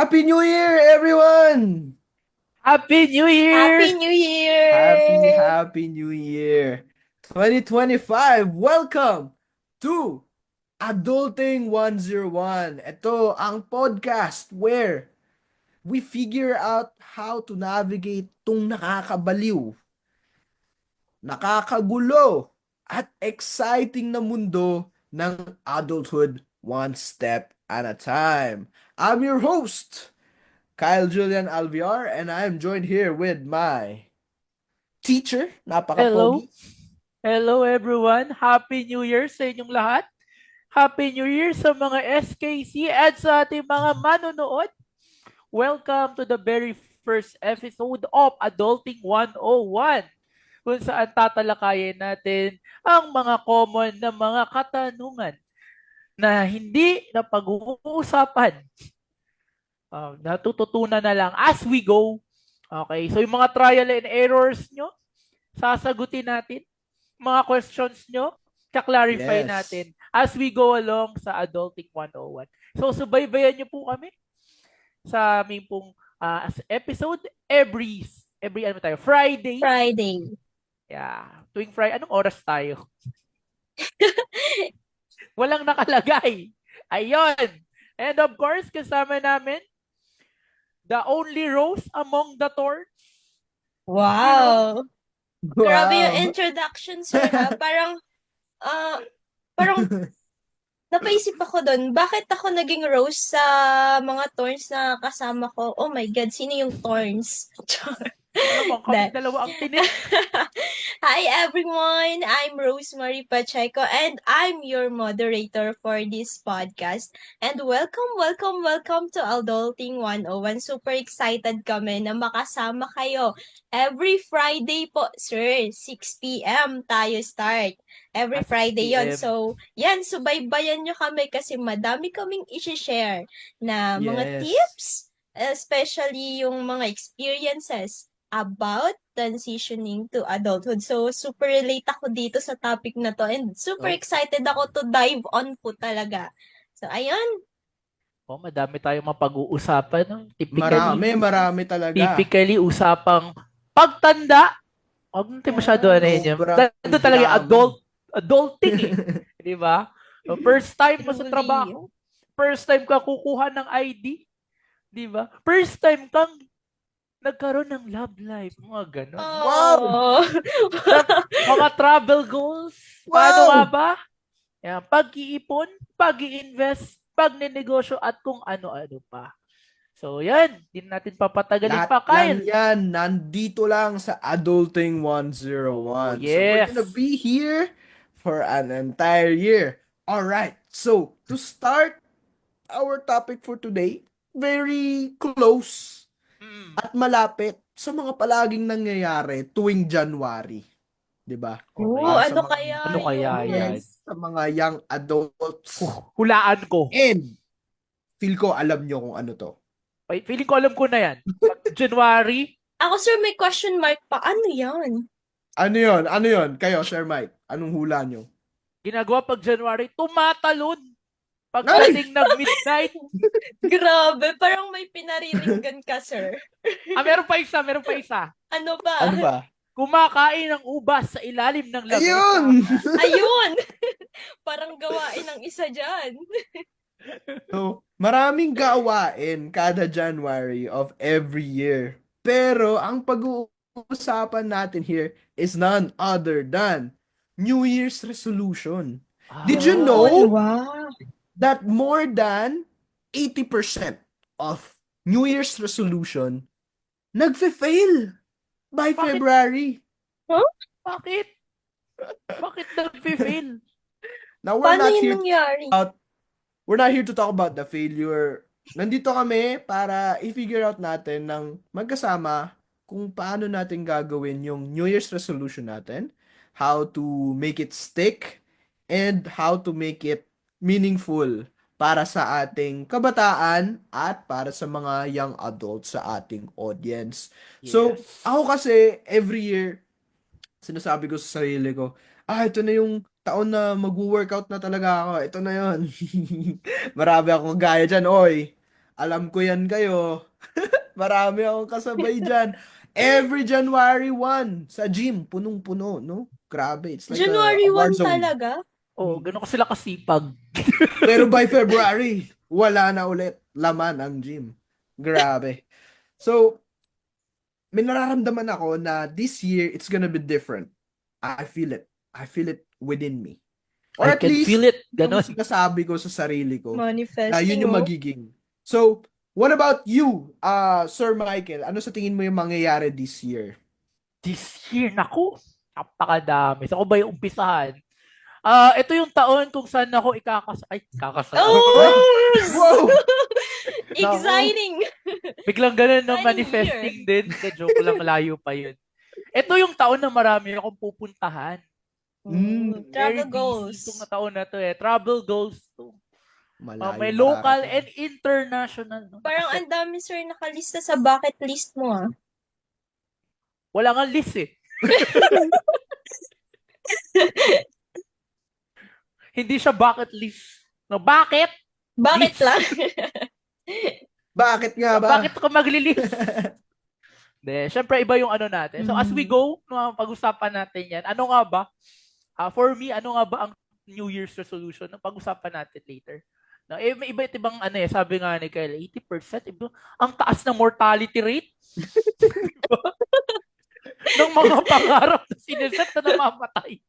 Happy New Year, everyone! Happy New Happy Year! New Happy, Year! happy New Year! 2025, welcome to Adulting 101. Ito ang podcast where we figure out how to navigate tong nakakabaliw, nakakagulo, at exciting na mundo ng adulthood one step at a time. I'm your host, Kyle Julian Alviar, and I'm joined here with my teacher, Hello? napaka-pogi. Hello everyone! Happy New Year sa inyong lahat! Happy New Year sa mga SKC at sa ating mga manonood! Welcome to the very first episode of Adulting 101 kung saan tatalakayin natin ang mga common na mga katanungan na hindi na pag-uusapan. Natututunan na lang as we go. Okay, so yung mga trial and errors nyo, sasagutin natin mga questions nyo, kaklarify Yes. natin as we go along sa Adulting 101. So, subaybayan nyo po kami sa aming pong episode every ano tayo, Friday. Friday. Yeah, tuwing Friday. Anong oras tayo? Walang nakalagay. Ayun. And of course, kasama namin the only rose among the thorns. Si Rose. Wow! Grabe yung Wow. introduction, sir, ha? Parang napaisip ako doon, bakit ako naging rose sa mga thorns na kasama ko? Oh my God, sino yung thorns? Malamang Dahil, kaming dalawa ang tinik. Hi everyone, I'm Rosemary Pacheco and I'm your moderator for this podcast. And welcome to Adulting 101. Super excited kami na makasama kayo. Every Friday po, sir, 6 p.m. tayo start. Every 6 Friday yon. p.m. So, yan, subaybayan nyo kami kasi madami kaming isi-share na mga Yes. tips, especially yung mga experiences about transitioning to adulthood. So, super relate ako dito sa topic na to and super Oh, excited ako to dive on po talaga. So, ayun. Oh, madami tayong mapag-uusapan. No? marami, marami talaga. Typically, usapang pagtanda. Huwag natin masyado ano yun. Sobrang Nandun talaga yung dami. adulting eh. Di ba? So, first time mo sa Truly. trabaho. First time ka kukuha ng ID. Di ba? First time kang nagkaroon ng love life. Mga ganon. Wow! Oh. Mga travel goals. Paano nga Wow! ba? Yan, pag-iipon, pag-i-invest, pag-nenegosyo, at kung ano-ano pa. So, yan. Hindi natin papatagalin Lahat pa, lang Kyle. yan, nandito lang sa Adulting Oh, 101. So we're gonna yes. be here for an entire year. Alright, so to start our topic for today, very close Mm. at malapit sa mga palaging nangyayari tuwing January, 'di ba? Okay. Para sa Ano mga kaya Ano kaya yun? yan? yes, sa mga young adults. Hulaan ko. And feel ko alam nyo kung ano to. Feeling ko alam ko na yan. Pag January, Ako, sir, may question mark pa. Ano yan? Ano yon? Ano yon? Kayo, Sir Mike, anong hula nyo? ginagawa pag January, tumatalon. Ay! Pagdating ng midnight. Grabe, parang may pinariringgan ka, sir. Meron pa isa. Ano ba? Ano ba? Kumakain ng ubas sa ilalim ng lamesa. Ayun! Ayun! Parang gawain ng isa dyan. So, maraming gawain kada January of every year. Pero ang pag-uusapan natin here is none other than New Year's resolution. Did you Yun, know Ah, wow. that more than 80% of New Year's resolution nagfe-fail by bakit? February? Huh? Bakit? Bakit nag-fail? Now, Paano yun nangyari? we're not here to talk about the failure. Nandito kami para i-figure out natin ng magkasama kung paano natin gagawin yung New Year's resolution natin, how to make it stick, and how to make it meaningful para sa ating kabataan at para sa mga young adults sa ating audience. So, Yes. ako kasi every year sinasabi ko sa sarili ko, ito na yung taon na mag-workout na talaga ako. Ito na yon. Marami akong gaya dyan, oy. Alam ko yan kayo. Marami akong kasabay dyan. Every January 1 sa gym, punong-puno, no? Grabe, it's like a January war 1 zone. talaga? Oo, ganun ko sila kasipag. Pero by February, wala na ulit laman ang gym. Grabe. So, may nararamdaman ako na this year, it's gonna be different. I feel it. I feel it within me. Or I at can least, feel it. yung Ganun. sinasabi ko sa sarili ko, na Manifesting, yun yung oh. magiging. So, what about you, Sir Michael? Ano sa tingin mo yung mangyayari this year? This year, naku, napakadami. So, ako ba yung umpisahan? Ito yung taon kung saan ako kakasal. Oh! Wow! Exciting! Biglang ganun na Exciting manifesting din. Hindi, joke lang, malayo pa yun. Ito yung taon na marami akong pupuntahan. Travel Very goals. busy itong taon na to eh. Travel goals to. Malayo May local mararating. and international. No? Parang Kasi ang dami, sir, nakalista sa bucket list mo, ah. wala nga list eh. Hindi siya bucket list. No, bakit? Bakit List. lang? Bakit nga ba? Bakit ako magli-list? De, syempre iba yung ano natin. So as we go, no, pag-usapan natin yan. Ano nga ba? For me, ano nga ba ang New Year's resolution? No, pag-usapan natin later. No, may iba't ibang ano eh, sabi nga ni Kyle, 80%, iba, ang taas ng mortality rate. ng mga pangarap na siniset na namamatay.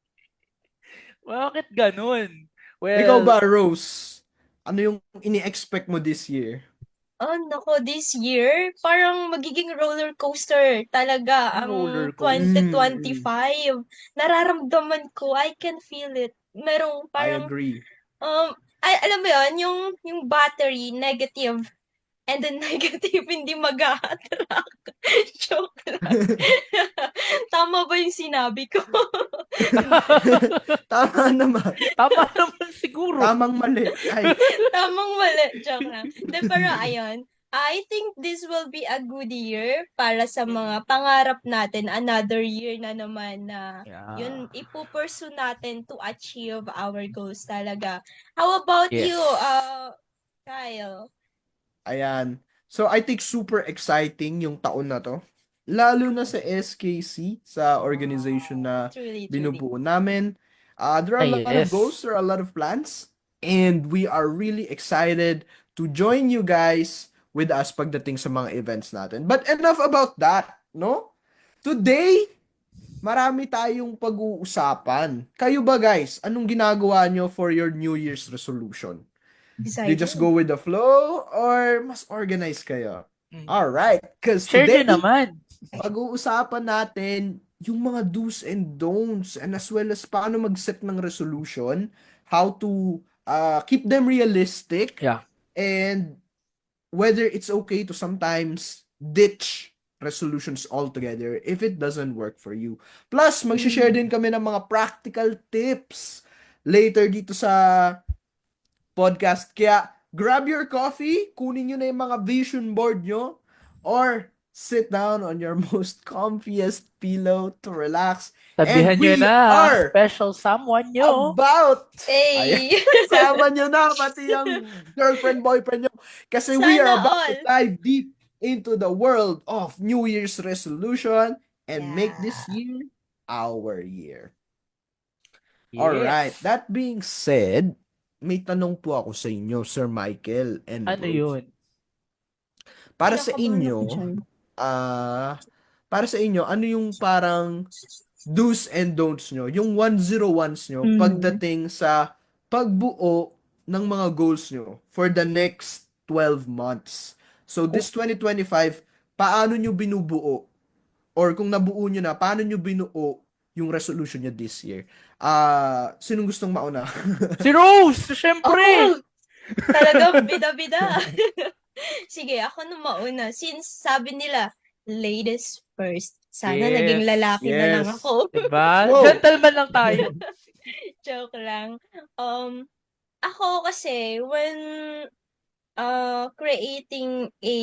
Bakit ganun? Well, Ikaw ba, Rose? Ano yung ini-expect mo this year? Oh, nako, this year, parang magiging roller coaster talaga ang Roller coaster. 2025. Nararamdaman ko, I can feel it. Merong I parang, agree. alam mo yun, yung battery, negative, and then negative, hindi mag-a-attract. Joke lang. Tama ba yung sinabi ko? Tama naman. Tama naman siguro. Tamang mali. Ay, Tamang mali. Joke lang. Pero ayun, I think this will be a good year para sa mga pangarap natin. Another year na naman na yun, ipupursue natin to achieve our goals talaga. How about Yes. you, Kyle? ayan. So, I think super exciting yung taon na to. Lalo na sa SKC, sa organization na Truly, truly. binubuo namin. There are a lot of Yes. goals, there are a lot of plans, and we are really excited to join you guys with us pagdating sa mga events natin. But enough about that, no? Today, marami tayong pag-uusapan. Kayo ba guys, anong ginagawa nyo for your New Year's resolution? Do you just go with the flow or mas organized kayo? Alright, because Share today, nyo naman. pag-uusapan natin yung mga do's and don'ts and as well as paano mag-set ng resolution, how to keep them realistic, Yeah. and whether it's okay to sometimes ditch resolutions altogether if it doesn't work for you. Plus, mag-share din kami ng mga practical tips later dito sa podcast. Kaya, grab your coffee, kunin nyo na yung mga vision board nyo, or sit down on your most comfiest pillow to relax. Sabihan And nyo we na, are special someone nyo. about Hey! sama nyo na, pati yung girlfriend, boyfriend nyo. Kasi we Sana are about to all. dive deep into the world of New Year's resolution and make this Yeah. year our year. Yes. Alright, that being said, may tanong po ako sa inyo, Sir Michael and Ano Rose. yun? Para sa Kinakabahan inyo, ako dyan. ano yung parang do's and don'ts nyo, yung 101s nyo pagdating sa pagbuo ng mga goals nyo for the next 12 months. So this 2025, paano nyo binubuo? Or kung nabuo nyo na, paano nyo binuo yung resolution nyo this year? Sinong gustong mauna? Si Rose! Siyempre! Oh, talaga bida-bida. Sige, ako na mauna. Since sabi nila, ladies first. Sana Yes, naging lalaki na lang yes. ako. Diba? Wow. Gentleman lang tayo. Joke lang. Ako kasi, when creating a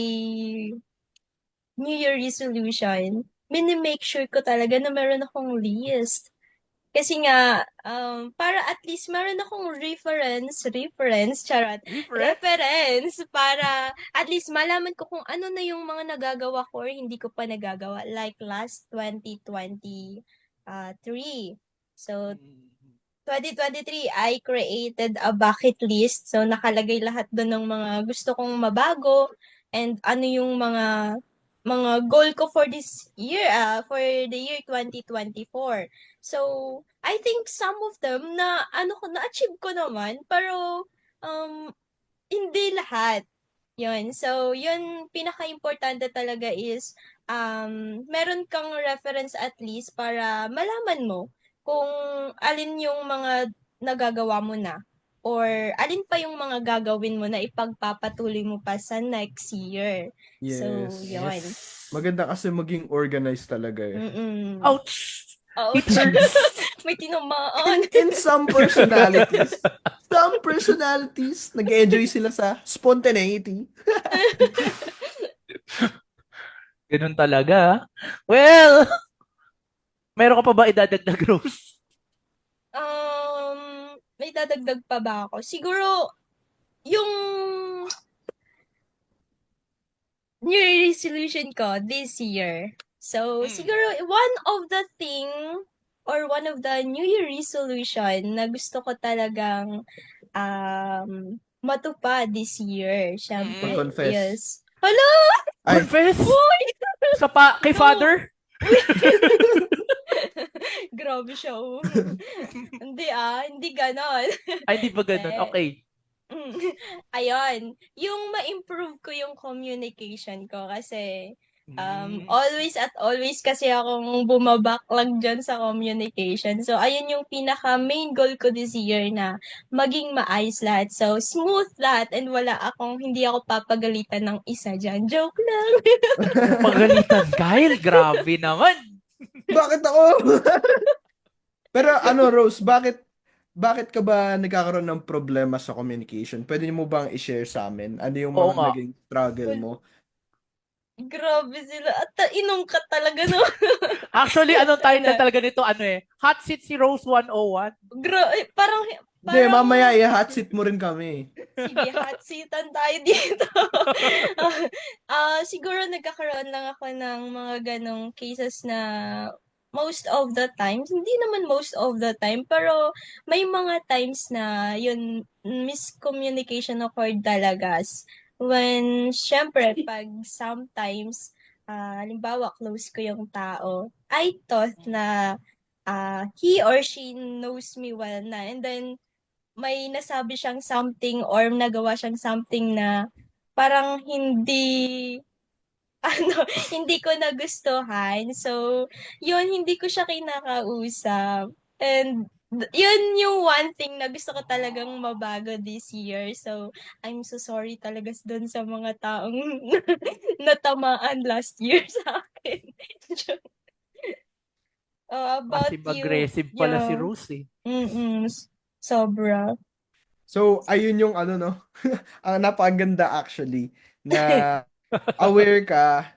New Year resolution, minimake sure ko talaga na meron akong list. Kasi nga, para at least meron akong charot, Reference? reference, para at least malaman ko kung ano na yung mga nagagawa ko or hindi ko pa nagagawa. Like last 2023. So, 2023, I created a bucket list. So, nakalagay lahat doon ng mga gusto kong mabago and ano yung mga goal ko for this year, for the year 2024. So, I think some of them na ano ko na-achieve ko naman, pero um hindi lahat. Yun. So, yun pinaka-importante talaga is meron kang reference at least para malaman mo kung alin yung mga nagagawa mo na or alin pa yung mga gagawin mo na ipagpapatuloy mo pa sa next year. So, Yes. yun. Maganda kasi maging organized talaga eh. Mm-mm. Ouch! It Ouch! hurts. May tinamaan. In some personalities, nag-enjoy sila sa spontaneity. Ganun talaga. Well, meron ka pa ba idadagdag, Rose? May dadagdag pa ba ako? Siguro, yung New Year resolution ko this year. So, siguro, one of the thing or one of the New Year resolution na gusto ko talagang matupad this year, syempre, Mag-confess. is, hala! Ay, Confess? Uy! Kay No! father? Grabe siya, oh. Hindi ganon. Ay, di ba ganun? Eh, Okay. ayun, yung ma-improve ko yung communication ko kasi Mm. always at always kasi akong bumabacklog dyan sa communication. So, ayun yung pinaka main goal ko this year na maging maayos lahat. So, smooth lahat and hindi ako papagalitan ng isa dyan. Joke lang. Pagalitan, Kyle. Grabe naman. bakit ako? Pero ano, Rose, bakit ka ba nagkakaroon ng problema sa communication? Pwede mo bang i-share sa amin? Ano yung Oo mga nga. naging struggle Well, mo? grabe sila. At inom ka talaga, no? Actually, anong title Ano, talaga nito? Ano eh? Hot Seat si Rose 101. parang, Hindi, parang, mamaya i-hot seat mo rin kami. sige, hot seatan tayo dito. Siguro nagkakaroon lang ako ng mga ganong cases na most of the times, hindi naman most of the time, pero may mga times na yun, miscommunication occurred talaga. When, syempre, pag sometimes, halimbawa, close ko yung tao, I thought na he or she knows me well na. And then, may nasabi siyang something or nagawa siyang something na parang hindi ano, hindi ko nagustuhan. So, yun, hindi ko siya kinakausap. And yun yung one thing na gusto ko talagang mabago this year. So, I'm so sorry talaga dun sa mga taong natamaan last year sa akin. About you, Passive-aggressive pala si yeah. Rose eh. Sobra. So, ayun yung ano, no? Ang napakaganda actually na aware ka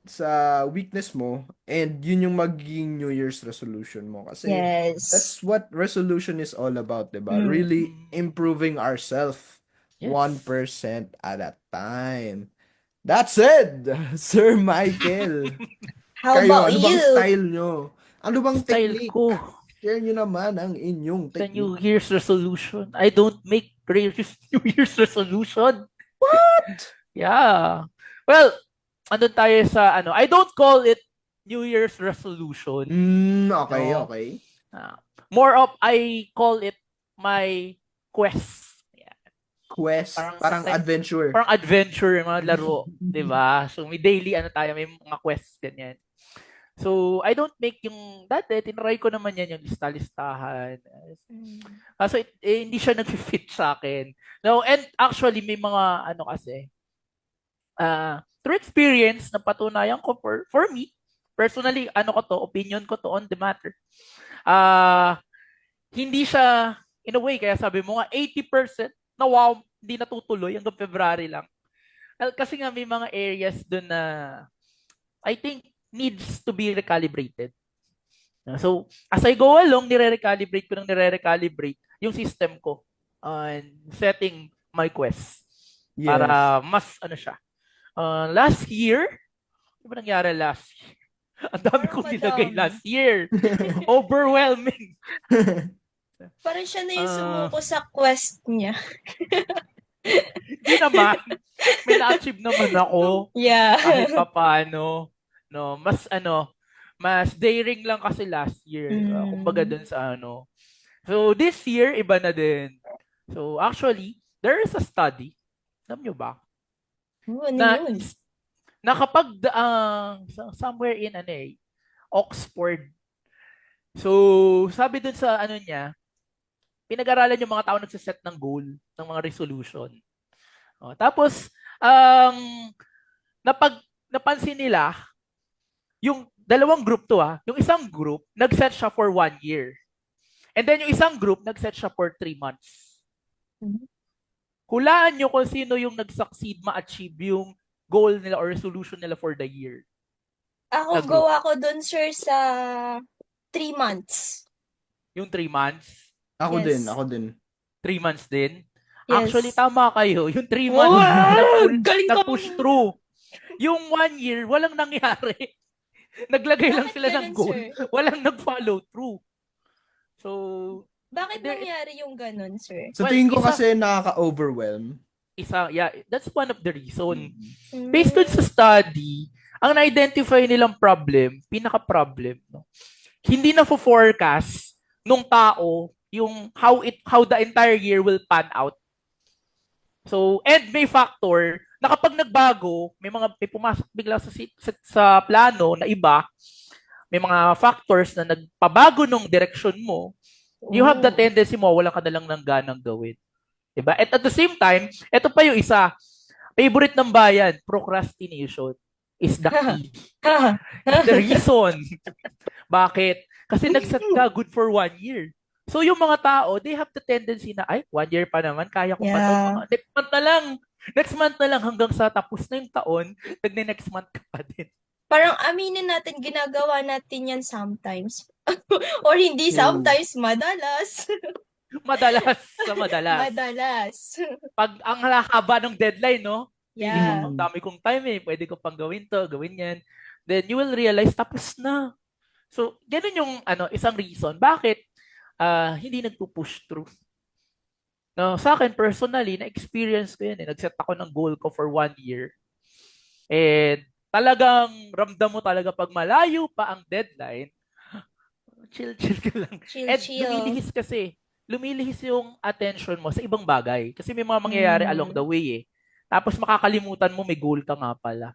sa weakness mo and yun yung magiging New Year's resolution mo. Kasi Yes. that's what resolution is all about, diba? Mm. Really improving ourselves Yes. 1% at a time. That said, Sir Michael, How kayo, about ano bang you? style nyo? Ano bang Style technique? ko. Share nyo naman ang inyong Sa New technique. Year's resolution. I don't make New Year's resolution. What? Yeah. Well, ano tayo sa ano? I don't call it New Year's resolution. Okay, No. okay. More of I call it my quest. Yeah. Quest, Parang parang sometimes- adventure. Parang adventure, mga laro, 'di ba? So may daily ano tayo, may mga quests ganyan. So I don't make yung dati tinry ko naman yan yung lista-listahan. So hindi siya nag-fit sa akin. No, and actually may mga ano kasi through experience na patunayan ko for me personally, ano ko to, opinion ko to on the matter. Hindi siya in a way kaya sabi mo nga 80% na wow, hindi natutuloy hanggang February lang. Kasi nga may mga areas doon na I think needs to be recalibrated. So, as I go along, nire-recalibrate yung system ko on setting my quest Yes. para mas ano siya. Last year, ano ba nangyari last year? Ang dami Parang kong nilagay madami. last year. Overwhelming. Parang siya na yung Ah, sumuko sa quest niya. Hindi naman. May na-achieve naman ako Yeah. kahit papaano. No, mas daring lang kasi last year. Kumbaga Mm. dun sa ano. So, this year, iba na din. So, actually, there is a study, alam nyo ba, Ano na, yun? na kapag somewhere in Oxford, so, sabi dun sa ano niya, pinag-aralan yung mga tao nagsiset ng goal, ng mga resolution. Tapos, ang napansin nila, yung dalawang group to yung isang group, nag-set siya for 1 year. And then yung isang group, nag-set siya for 3 months. Hulaan nyo kung sino yung nag-succeed ma-achieve yung goal nila or resolution nila for the year. Ako, Na group. go ako dun, sir, sa 3 months. Yung 3 months. Ako Yes. din, ako din. 3 months din. Yes. Actually, tama kayo. Yung 3 months, Wow! Galing ka nag-push mo. through. Yung 1 year, walang nangyari. Naglagay lang Bakit sila ng ganun, goal. sir? Walang nag-follow through. So, Bakit there- nangyari yung ganun, sir? Sa Well, tingin ko isa- kasi nakaka-overwhelm. that's one of the reason. Mm. Based dun sa study, ang na-identify nilang problem, pinaka-problem, no? Hindi na forecast nung tao yung how the entire year will pan out. So, and may factor na kapag nagbago, may pumasok bigla sa plano na iba, may mga factors na nagpabago nung direction mo, you have the tendency mo, wala ka na lang ng ganang gawin. Diba? At the same time, ito pa yung isa, favorite ng bayan, procrastination is the key. The reason. Bakit? Kasi nag-set ka good for 1 year. So yung mga tao, they have the tendency na, 1 year pa naman, kaya ko pa to. Yeah. Next month na lang hanggang sa tapos na yung taon, next month ka pa din. Parang aminin natin, ginagawa natin yan sometimes. Or hindi True. sometimes, madalas. Madalas. Madalas. Pag ang haba ng deadline, no? Yeah. Ang dami kong time pwede ko pang gawin to, gawin yan. Then you will realize, tapos na. So, ganun yung isang reason. Bakit hindi nagpo-push through? No, sa akin, personally, na-experience ko yan. Nag-set ako ng goal ko for 1 year. And talagang ramdam mo talaga pag malayo pa ang deadline, chill ka lang. And lumilihis kasi. Lumilihis yung attention mo sa ibang bagay. Kasi may mga mangyayari along the way Tapos makakalimutan mo may goal ka nga pala.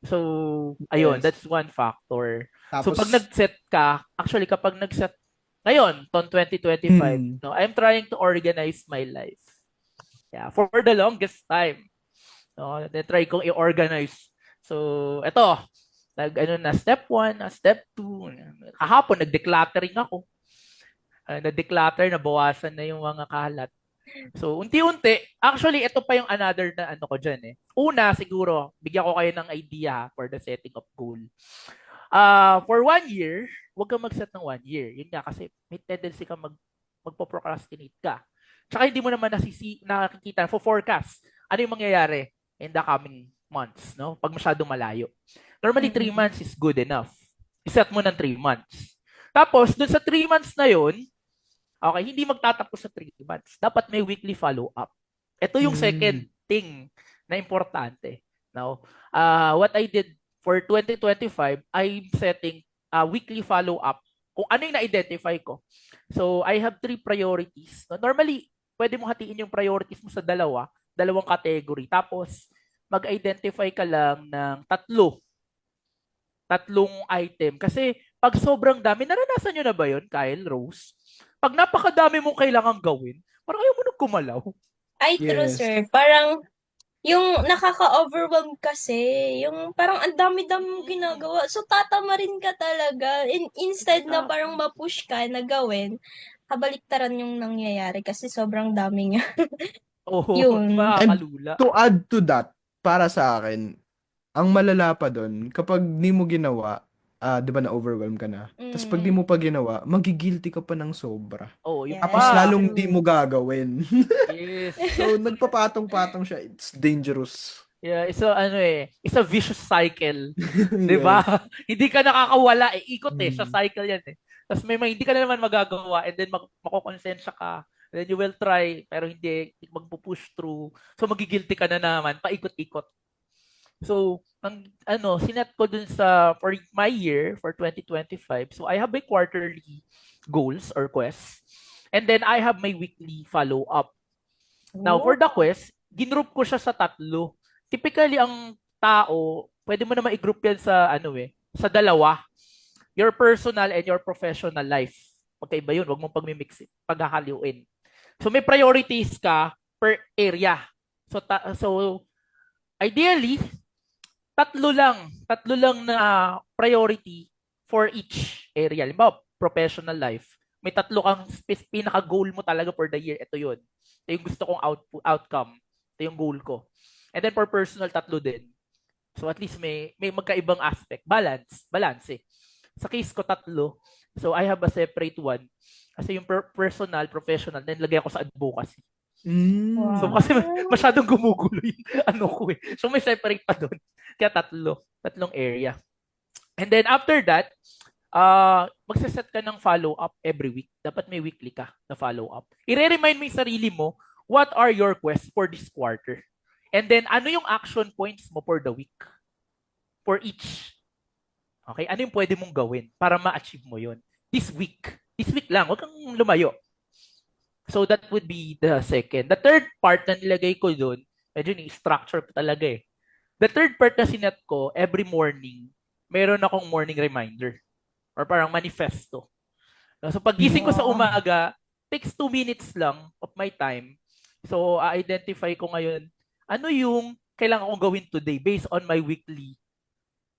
So, ayun, Yes. that's one factor. So, Tapos, pag nag-set ka, actually kapag nag-set, ngayon, 2025, no, I'm trying to organize my life. Yeah, for the longest time. No, try kong i-organize. So, eto, step 1, step 2. Kahapon, nag-decluttering ako. Na-declutter, nabawasan na yung mga kalat. So, unti-unti, actually, ito pa yung another na ko dyan Una, siguro, bigyan ko kayo ng idea for the setting of goal. For 1 year, huwag kang mag-set ng 1 year. Yun nga, kasi may tendency ka magpo-procrastinate ka. Tsaka hindi mo naman nakikita, forecast. Ano yung mangyayari in the coming months, no? Pag masyadong malayo. Normally, 3 months is good enough. I-set mo ng 3 months. Tapos, dun sa 3 months na yun, okay, hindi magtatapos sa 3 months. Dapat may weekly follow-up. Ito yung second thing na importante. Now, what I did for 2025, I'm setting a weekly follow-up kung ano yung na-identify ko. So, I have 3 priorities. Normally, pwede mo hatiin yung priorities mo sa dalawang category. Tapos, mag-identify ka lang ng tatlong item. Kasi, pag sobrang dami, naranasan nyo na ba yun, Kyle, Rose? Pag napakadami mong kailangan gawin, parang ayaw mo nang kumalaw. Ay, true, Yes. sir. Parang, yung nakaka-overwhelm kasi, yung parang ang dami-dami mong ginagawa. So, tatamarin ka talaga. Instead na parang ma-push ka na gawin, kabaliktaran yung nangyayari kasi sobrang dami nga. Oo, Yun. makakalula. to add to that, para sa akin, ang malala pa doon, kapag di mo ginawa, di ba na-overwhelm ka na. Tapos pag di Mm. mo pa ginawa, magigilty ka pa ng sobra. Oh, yung Tapos Yes, pa. lalong di true. mo gagawin. Yes. So, nagpapatong-patong siya. It's dangerous. Yeah, it's a vicious cycle. 'Di ba? Yes. Hindi ka nakakawala eh. Ikot eh, sa Mm. cycle 'yan eh. Tapos hindi ka na naman magagawa and then makokonsensya ka. And then you will try pero hindi magpo-push through. So magigilty ka na naman, paikot-ikot. So, sinet ko dun for my year, for 2025. So, I have my quarterly goals or quests. And then, I have my weekly follow-up. Now, for the Oh. quest, ginroup ko siya sa 3. Typically, ang tao, pwede mo na i-group yan sa 2. Your personal and your professional life. Magkaiba yun. Huwag mong paghahaliuin. So, may priorities ka per area. So ideally, tatlo lang na priority for each area. Halimbawa, professional life. May 3 kang pinaka-goal mo talaga for the year. Ito yun. Ito yung gusto kong outcome. Ito yung goal ko. And then for personal, 3 din. So at least may magkaibang aspect. Balance eh. Sa case ko, 3. So I have a separate one. Kasi yung personal, professional, then lagay ako sa advocacy. So Mm. kasi Wow. masyadong gumugulo yung ko eh. So may separate pa doon. Kaya 3 area. And then after that, magsaset ka ng follow-up every week. Dapat may weekly ka na follow-up. I-remind mo yung sarili mo, what are your quests for this quarter? And then ano yung action points mo for the week? For each. Okay? Ano yung pwede mong gawin para ma-achieve mo yun? This week. This week lang. Huwag kang lumayo. So that would be the second. The third part na nilagay ko doon, medyo ni-structure ko talaga eh. The third part na sinet ko, every morning, meron akong morning reminder. Or parang manifesto. So paggising ko sa Wow. umaga, takes 2 minutes lang of my time. So i-identify ko ngayon, ano yung kailangan kong gawin today based on my weekly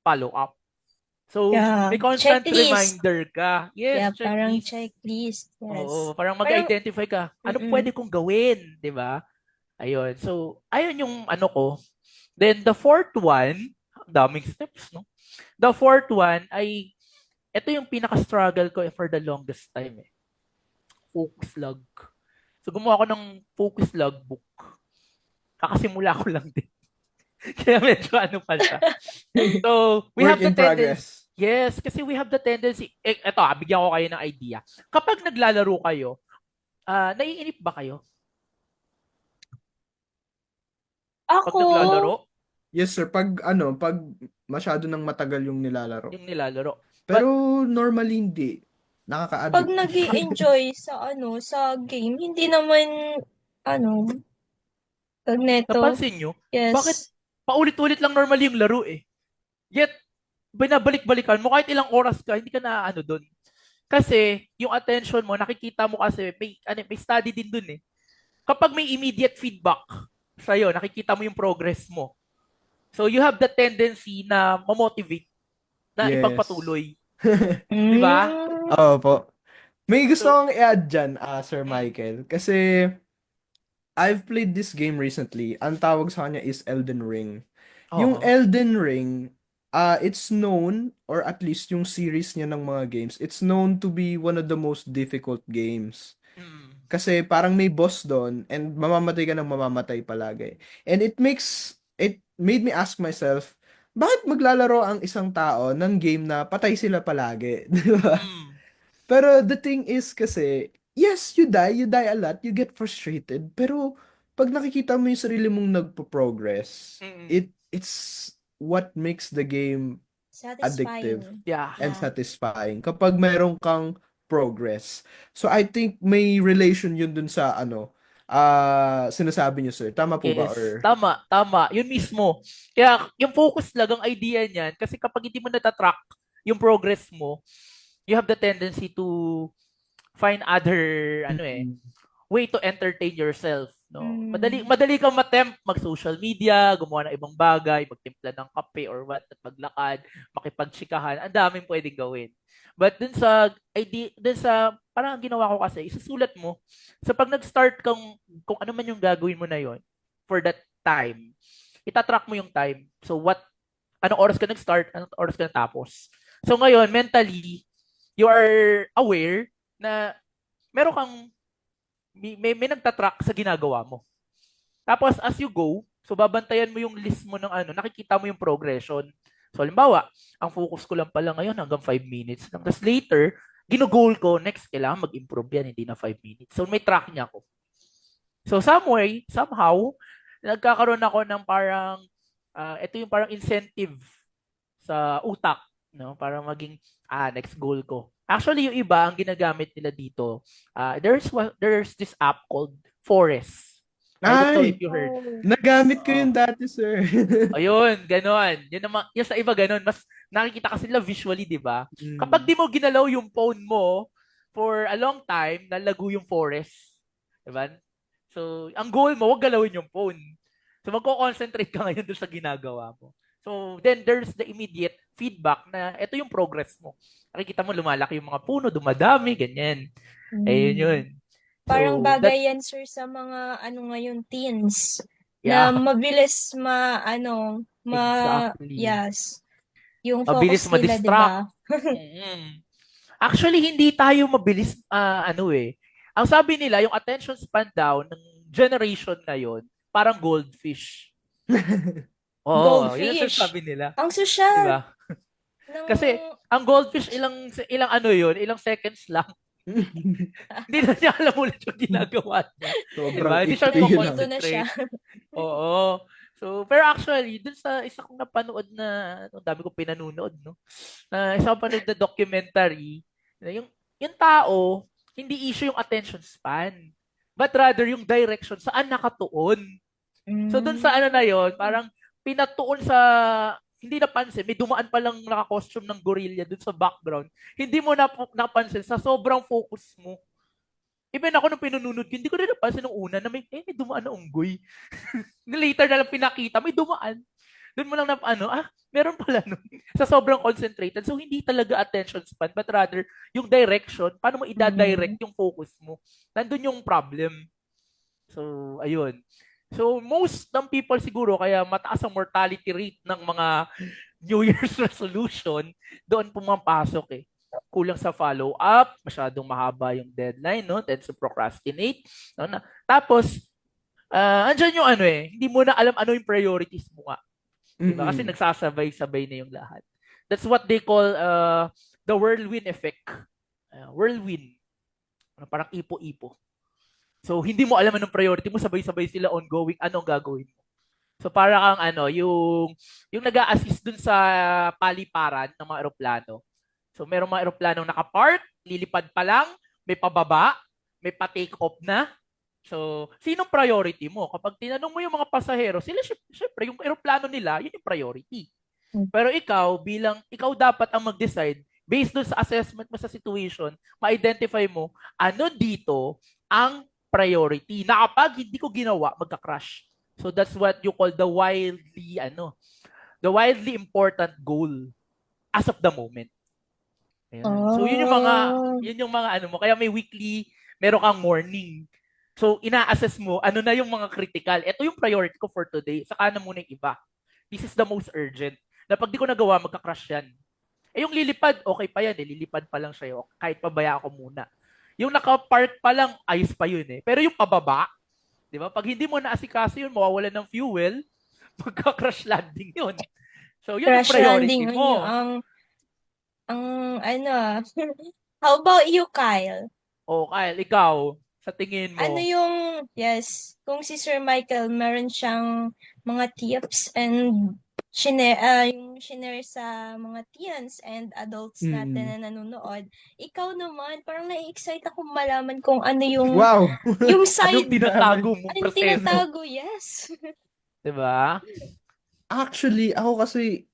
follow-up. So, Yeah. may constant Checklist. reminder ka. Yeah, Yes, parang checklist. checklist. Yes. Oo, parang Parang, mag-identify ka. Ano mm-mm. pwede kong gawin, 'di ba? Ayun. So, ayun yung ko. Then the fourth one, daming steps, no? The fourth one ay ito yung pinaka-struggle ko for the longest time eh. Focus log. So, gumawa ako ng focus log book. Kakasimula ko lang din. Kaya medyo pa siya. So, we Work have the in progress. Yes, kasi we have the tendency, eto, bigyan ko kayo ng idea. Kapag naglalaro kayo, naiinip ba kayo? Pag Ako, naglalaro, Yes, sir. Pag masyado nang matagal yung nilalaro. yung nilalaro. Pero normally hindi. pag Nakaka-addict. nag-i-enjoy sa game, hindi naman, pag neto, Napansin nyo, bakit yes. paulit-ulit lang normally yung laro eh? Yet, binabalik-balikan mo, kahit ilang oras ka, hindi ka na doon. Kasi, yung attention mo, nakikita mo kasi, may study din doon eh. Kapag may immediate feedback sa'yo, nakikita mo yung progress mo. So, you have the tendency na ma-motivate na Yes. ipagpatuloy. Di ba? Opo. May gusto So, akong i-add dyan, Sir Michael. Kasi, I've played this game recently. Ang tawag sa kanya is Elden Ring. Yung oo. Elden Ring, it's known, or at least yung series niya ng mga games, it's known to be one of the most difficult games. Mm. Kasi parang may boss doon and mamamatay ka ng mamamatay palagi. And it made me ask myself, bakit maglalaro ang isang tao ng game na patay sila palagi? Di ba? Mm. Pero the thing is kasi, yes, you die a lot, you get frustrated, pero pag nakikita mo yung sarili mong nagpo-progress, Mm. it's what makes the game addictive Satisfying. Yeah. and Yeah. satisfying kapag mayroon kang progress. So I think may relation yun dun sa sinasabi niyo, sir. Tama po ba? Yes, Or tama. Yun mismo. Kaya yung focus lang ang idea niyan kasi kapag hindi mo natatrack yung progress mo, you have the tendency to find other way to entertain yourself, no? Madali kang matempt mag-social media, gumawa ng ibang bagay, magtimpla ng kape or what, at maglakad, makipagtsikahan, ang daming pwedeng gawin. But dun sa parang ang ginawa ko kasi, isusulat mo. So pag nag-start kung ano man yung gagawin mo na yon for that time, itatrack mo yung time. So anong oras ka nag-start, anong oras ka natapos. So ngayon, mentally, you are aware na meron kang, may nagtatrack sa ginagawa mo. Tapos as you go, so babantayan mo yung list mo ng ano, nakikita mo yung progression. So halimbawa, ang focus ko lang pala ngayon hanggang 5 minutes lang. Tapos later, ginugol ko, next, kailangan mag-improve yan, hindi na 5 minutes. So may track niya ako. So some way, somehow, nagkakaroon ako ng parang, ito yung parang incentive sa utak, no? Para maging, next goal ko. Actually, yung iba, ang ginagamit nila dito, there's this app called Forest. I don't know if Ay, you heard. Oh. nagamit ko Oo. yun dati, sir. Ayun, ganon. Yun naman, yung sa iba ganon, mas nakikita kasi nila visually, di ba? Kapag Mm. di mo ginalaw yung phone mo for a long time, lalago yung forest. Di ba? So, ang goal mo, wag galawin yung phone. So, magko-concentrate ka ngayon doon sa ginagawa mo. So, then there's the immediate feedback na ito yung progress mo. Nakikita mo, lumalaki yung mga puno, dumadami, ganyan. Ayun yun. Parang So, that, bagay yan, sir, sa mga ano ngayon, teens. yeah, Na mabilis exactly. yes, yung Mabilis focus nila, di ma-distract. ba? Mm. Actually, hindi tayo mabilis, Ang sabi nila, yung attention span daw ng generation ngayon, parang goldfish. Oo, yun ang Goldfish. sabi nila. Ang Di sosyal ba? ng Kasi, ang goldfish, ilang ilang seconds lang. Hindi na niya alam ulit yung ginagawa niya. Di Sobrang ba? Hindi siya ikli lang. nandito na siya. concentrate. Oo. So, pero actually, dun sa isa kong napanood na, ang dami kong pinanunood, no? Isa kong panood na documentary, na yung tao, hindi issue yung attention span, but rather yung direction, saan nakatuon. So, dun sa ano na yon, parang pinatuon sa, hindi napansin, may dumaan pa lang naka-costume ng gorilla dun sa background. Hindi mo napansin sa sobrang focus mo. Even ako nung pinununod ko, hindi ko rin napansin nung una na may dumaan na unggoy. Later na lang pinakita, may dumaan. Doon mo lang meron pala nun. Sa sobrang concentrated. So, hindi talaga attention span, but rather, yung direction, paano mo ida-direct yung focus mo. Nandun yung problem. So, ayun. So, most ng people siguro, kaya mataas ang mortality rate ng mga New Year's resolution, doon pumapasok eh. Kulang sa follow-up, masyadong mahaba yung deadline, no? Tends to procrastinate. No? Tapos, andyan yung hindi mo na alam ano yung priorities mo nga. Diba? Kasi Mm-mm. nagsasabay-sabay na yung lahat. That's what they call the whirlwind effect. Whirlwind. Parang ipo-ipo. So, hindi mo alam anong priority mo, sabay-sabay sila ongoing, anong gagawin mo. So, para kang yung nag-a-assist dun sa paliparan ng mga eroplano. So, merong mga eroplanong nakapark, lilipad pa lang, may pababa, may pa-take off na. So, sinong priority mo? Kapag tinanong mo yung mga pasahero, sila syempre, yung eroplano nila, yun yung priority. Pero ikaw dapat ang mag-decide based doon sa assessment mo sa situation, ma-identify mo ano dito ang priority na kapag hindi ko ginawa, magka-crash. So that's what you call the wildly important goal as of the moment. Ayan. So yun yung mga mo. Kaya may weekly, meron kang morning. So ina-assess mo ano na yung mga critical. Ito yung priority ko for today. Saka na muna yung iba. This is the most urgent. Na pag di ko nagawa, magka-crash yan. Yung lilipad, okay pa yan eh. Lilipad pa lang siya. Kahit pabaya ako muna. Yung naka-park pa lang, ayos pa yun eh. Pero yung pababa, di ba? Pag hindi mo naasikaso yun, mawawalan ng fuel, magka-crash landing yun. So, yun yung Crash priority landing mo. How about you, Kyle? O, Kyle, ikaw, sa tingin mo, Kung si Sir Michael, meron siyang mga tips and yung shinare sa mga teens and adults natin na nanonood. Ikaw naman, parang nai-excite ako malaman kung ano yung Wow! anong yung side, tinatago mong anong proseso? tinatago, yes. Diba? Actually, ako kasi,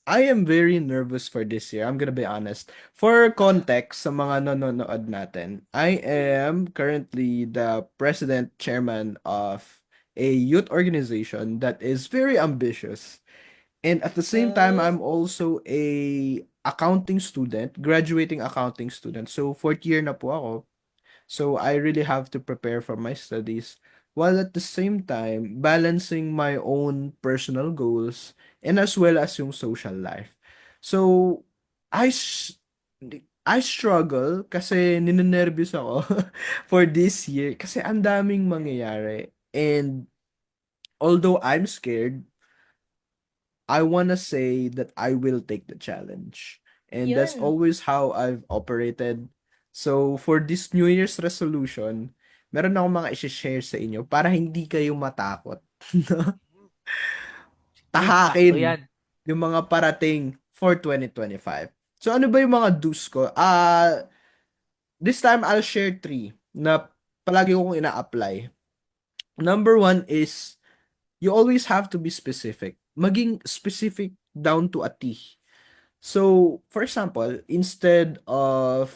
I am very nervous for this year. I'm gonna be honest. For context, sa mga nanonood natin, I am currently the president chairman of a youth organization that is very ambitious. And at the same time, I'm also a accounting student, graduating accounting student. So, fourth year na po ako. So, I really have to prepare for my studies while at the same time balancing my own personal goals and as well as yung social life. So, I sh- I struggle kasi ninenervyos ako for this year kasi ang daming mangyayari. And although I'm scared, I wanna say that I will take the challenge. And that's Yun. always how I've operated. So for this New Year's resolution, meron akong mga i-share sa inyo para hindi kayo matakot. Sakto Tahakin yan. yung mga parating for 2025. So ano ba yung mga do's ko? This time I'll share three na palagi kong ina-apply. Number one is you always have to be specific. Maging specific down to a T. So, for example, instead of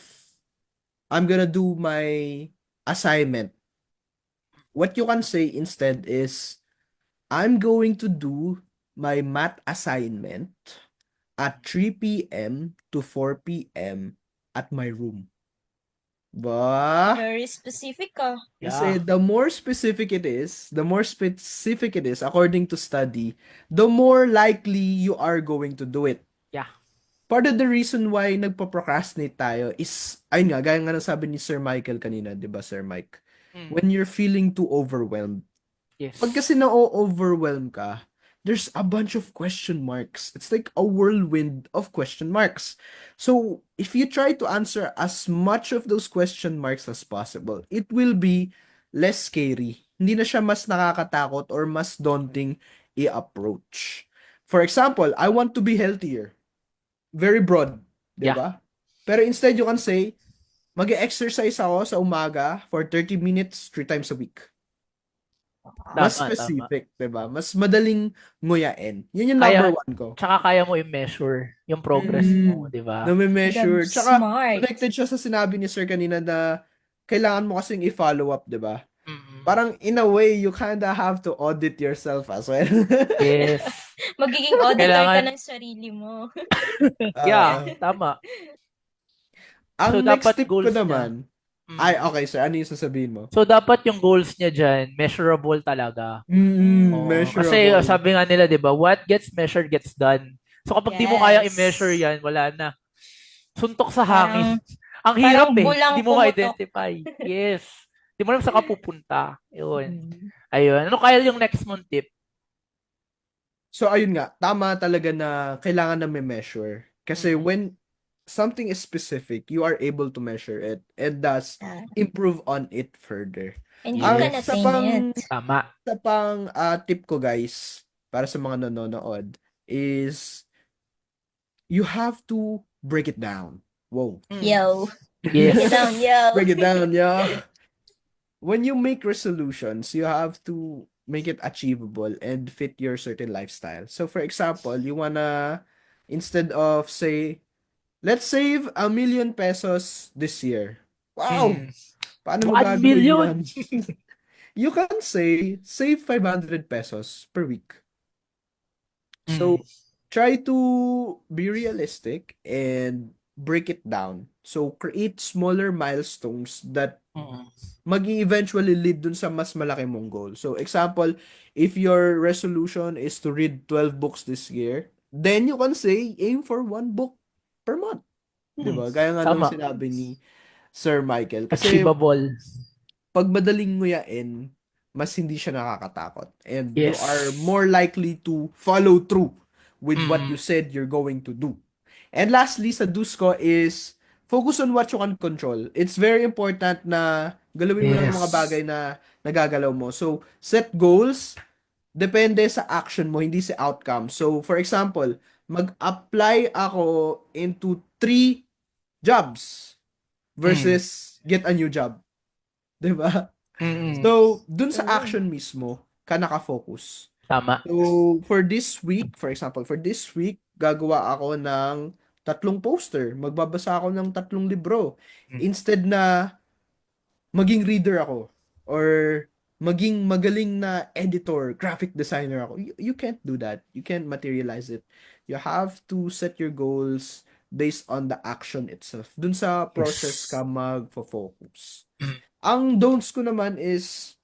I'm gonna do my assignment, what you can say instead is I'm going to do my math assignment at 3 p.m. to 4 p.m. at my room. Ba? Very specific ka. Kasi Yeah. the more specific it is, according to study, the more likely you are going to do it. Yeah. Part of the reason why nagpo-procrastinate tayo is, ayun nga, gaya nga ng sabi ni Sir Michael kanina, di ba, Sir Mike? When you're feeling too overwhelmed. Yes. Pag kasi na-overwhelm ka, there's a bunch of question marks. It's like a whirlwind of question marks. So, if you try to answer as much of those question marks as possible, it will be less scary. Hindi na siya mas nakakatakot or mas daunting i-approach. For example, I want to be healthier. Very broad, di Yeah. ba? Pero instead, you can say, mag-exercise ako sa umaga for 30 minutes, 3 times a week. Mas Tama. specific, 'di ba? Mas madaling nguyain. Yun yung Kaya, number one ko. tsaka kaya mo i-measure yung progress mo, di ba? Na-measure. Tsaka, Smart. connected siya sa sinabi ni Sir kanina na kailangan mo kasing i-follow up, 'di ba? Mm. Parang in a way, you kinda have to audit yourself as well. Yes. Magiging auditor ka Kailangan, ng sarili mo. yeah, Oo. tama. Ang So, next dapat tip ko goals niya. naman, okay, sir, ano yung sasabihin mo? So, dapat yung goals niya dyan, measurable talaga. Oo. Kasi Measurable. sabi nga nila, di ba, what gets measured gets done. So, kapag di mo kaya Yes. i-measure yan, wala na. Suntok sa Parang, hangin. Ang hirap parang bulang Hindi mo pumutok. ma-identify. Yes. Di mo alam saan ka pupunta. Yun. Mm. Ayun. Ano kaya yung next mong tip? So, ayun nga, tama talaga na kailangan na may measure. Kasi when something is specific, you are able to measure it and thus Ah. improve on it further. And you Yes. can attain it. Tama. Sa pang tip ko guys, para sa mga nanonood, is you have to break it down. Whoa. Yo. Yes. Get down, yo. Break it down, yeah. When you make resolutions, you have to make it achievable and fit your certain lifestyle. So for example, you wanna, instead of say, let's save 1,000,000 pesos this year. Wow! Paano mo 1 gagawin million? yan? You can say, save 500 pesos per week. So, try to be realistic and break it down. So, create smaller milestones that mag-eventually lead dun sa mas malaki mong goal. So, example, if your resolution is to read 12 books this year, then you can say, aim for 1 book per month. Diba? Gaya nga nung Tama. sinabi ni Sir Michael. Kasi Achievable. pag madaling nguyain, mas hindi siya nakakatakot. And you Yes. are more likely to follow through with what you said you're going to do. And lastly, sa do's ko is focus on what you can control. It's very important na galawin mo lang yung mga Yes. bagay na nagagalaw mo. So, set goals, depende sa action mo, hindi sa outcome. So, for example, mag-apply ako into 3 jobs versus get a new job. Diba? So, dun sa action mismo, ka nakafocus. Tama. So, for this week, gagawa ako ng 3 poster. Magbabasa ako ng 3 libro. Instead na maging reader ako or maging magaling na editor, graphic designer ako. You can't do that. You can't materialize it. You have to set your goals based on the action itself. Dun sa process ka magfo-focus. Ang don'ts ko naman is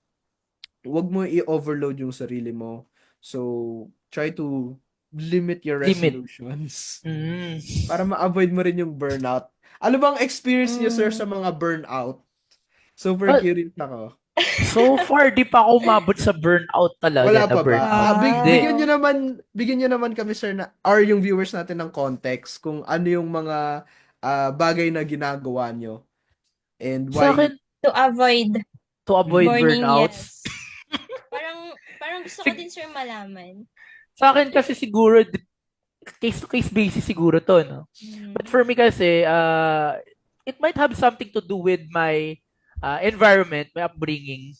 wag mo i-overload yung sarili mo. So, try to limit your Limit. resolutions Mm. para ma-avoid mo rin yung burnout. Ano bang experience niyo, sir, Mm. sa mga burnout? Super Well, curious ako. so far, di pa ako umabot sa burnout talaga, Wala na pa ba? burnout. Bigyan Hindi. nyo naman, kami, sir, na, or yung viewers natin ng context kung ano yung mga bagay na ginagawa nyo and Sa why. akin, To avoid to avoid burning, burnouts, yes. Parang gusto ko sig- din, sir, malaman. sa akin kasi siguro, case-to-case basis siguro to, no? But Mm. for me kasi, it might have something to do with my environment, my upbringing.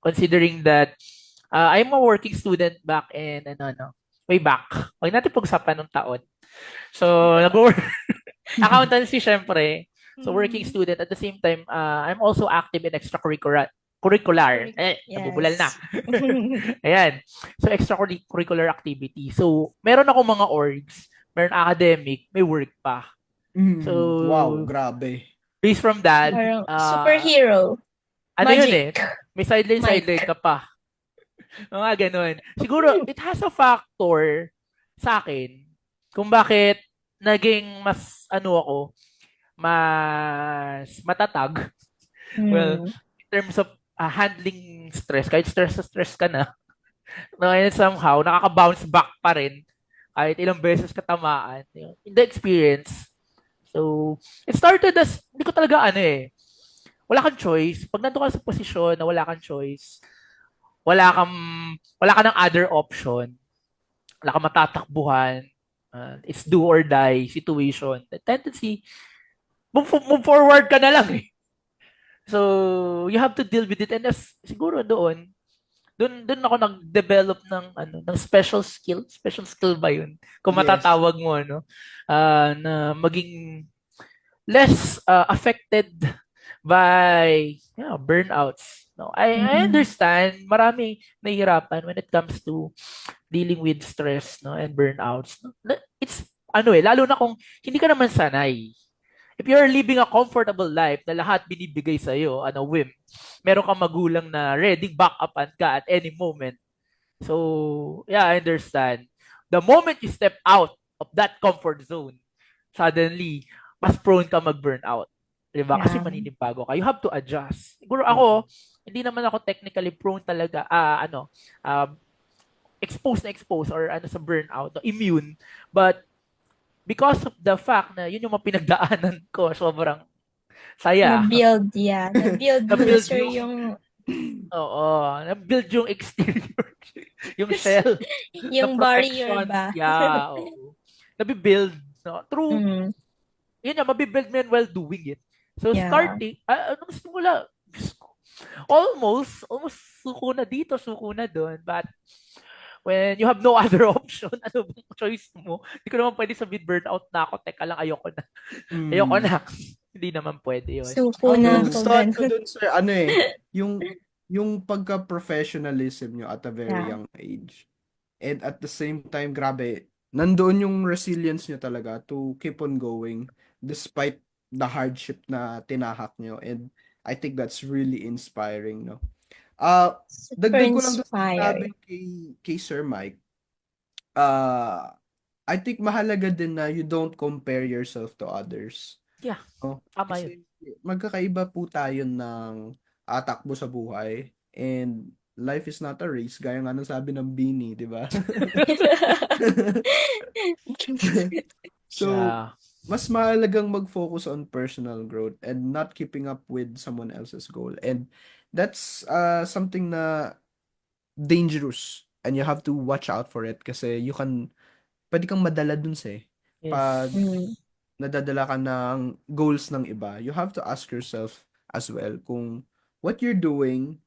Considering that I'm a working student back in, way back. Huwag natin pag-usapan ng taon. So, nag-work, accountancy, syempre. So, working Mm. student. At the same time, I'm also active in curricular. Nabubulal na. Ayan. So, extracurricular activity. So, meron ako mga orgs, meron academic, may work pa. So, Wow, grabe. based from that, Parang superhero. ano yun eh, Magic. may sideline ka pa. Mga ganun. Siguro, it has a factor sa akin kung bakit naging mas, ako, mas matatag. Well, Mm. in terms of handling stress, kahit stress na stress ka na, and somehow, nakaka-bounce back pa rin kahit ilang beses ka tamaan. In the experience. So, it started as, hindi ko talaga wala kang choice. Pag nandun ka sa posisyon na wala kang choice, wala kang, wala ka ng other option, wala kang matatakbuhan, it's do or die situation. The tendency, move forward ka na lang eh. So, you have to deal with it. And siguro doon ako nag-develop ng special skill ba yun? Kung Yes. matatawag mo, na maging less affected by burnouts. No, I understand marami nahihirapan when it comes to dealing with stress, no, and burnouts. No? It's lalo na kung hindi ka naman sanay. If you're living a comfortable life na lahat binibigay sa iyo, whim, meron kang magulang na ready backupan ka at any moment. So, yeah, I understand. The moment you step out of that comfort zone, suddenly, mas prone ka mag-burnout. Diba? Kasi Yeah. maninibago ka. You have to adjust. Siguro ako, hindi naman ako technically prone talaga, exposed or sa burnout, no, immune. But, because of the fact na yun yung mga pinagdaanan ko, sobrang saya. Na-build, yeah. Na-build mo na, Na-build sir, yung- yung Oo. Na-build yung exterior. yung shell. yung na barrier protection. ba? Yeah. Oo. Nabibuild. No? Through, Mm. yun na, mabibuild mo yan while doing it. So, Yeah. starting, nung simula, almost suko na dito, suko na doon. But, when you have no other option, ano bang choice mo? Hindi ko naman pwede sabihin burnout na ako. Teka lang, ayoko na. Ayoko na. Hindi naman pwede yun. Suko na ako. Gustuhan ko ganun. dun, sir, yung pagka-professionalism nyo at a very Yeah. young age. And at the same time, grabe, nandoon yung resilience nyo talaga to keep on going despite the hardship na tinahak nyo. And I think that's really inspiring, no? Super Dagdag ko lang doon inspiring. kay Sir Mike. I think mahalaga din na you don't compare yourself to others. Yeah. No? Tama yun. Kasi magkakaiba po tayo ng takbo sa buhay, and life is not a race, gaya nga ng sabi ng Bini, di ba? So, Yeah. mas mahalagang mag-focus on personal growth and not keeping up with someone else's goal. And that's something na dangerous, and you have to watch out for it kasi pwede kang madala dun Yes. pag Mm. nadadala ka ng goals ng iba. You have to ask yourself as well kung what you're doing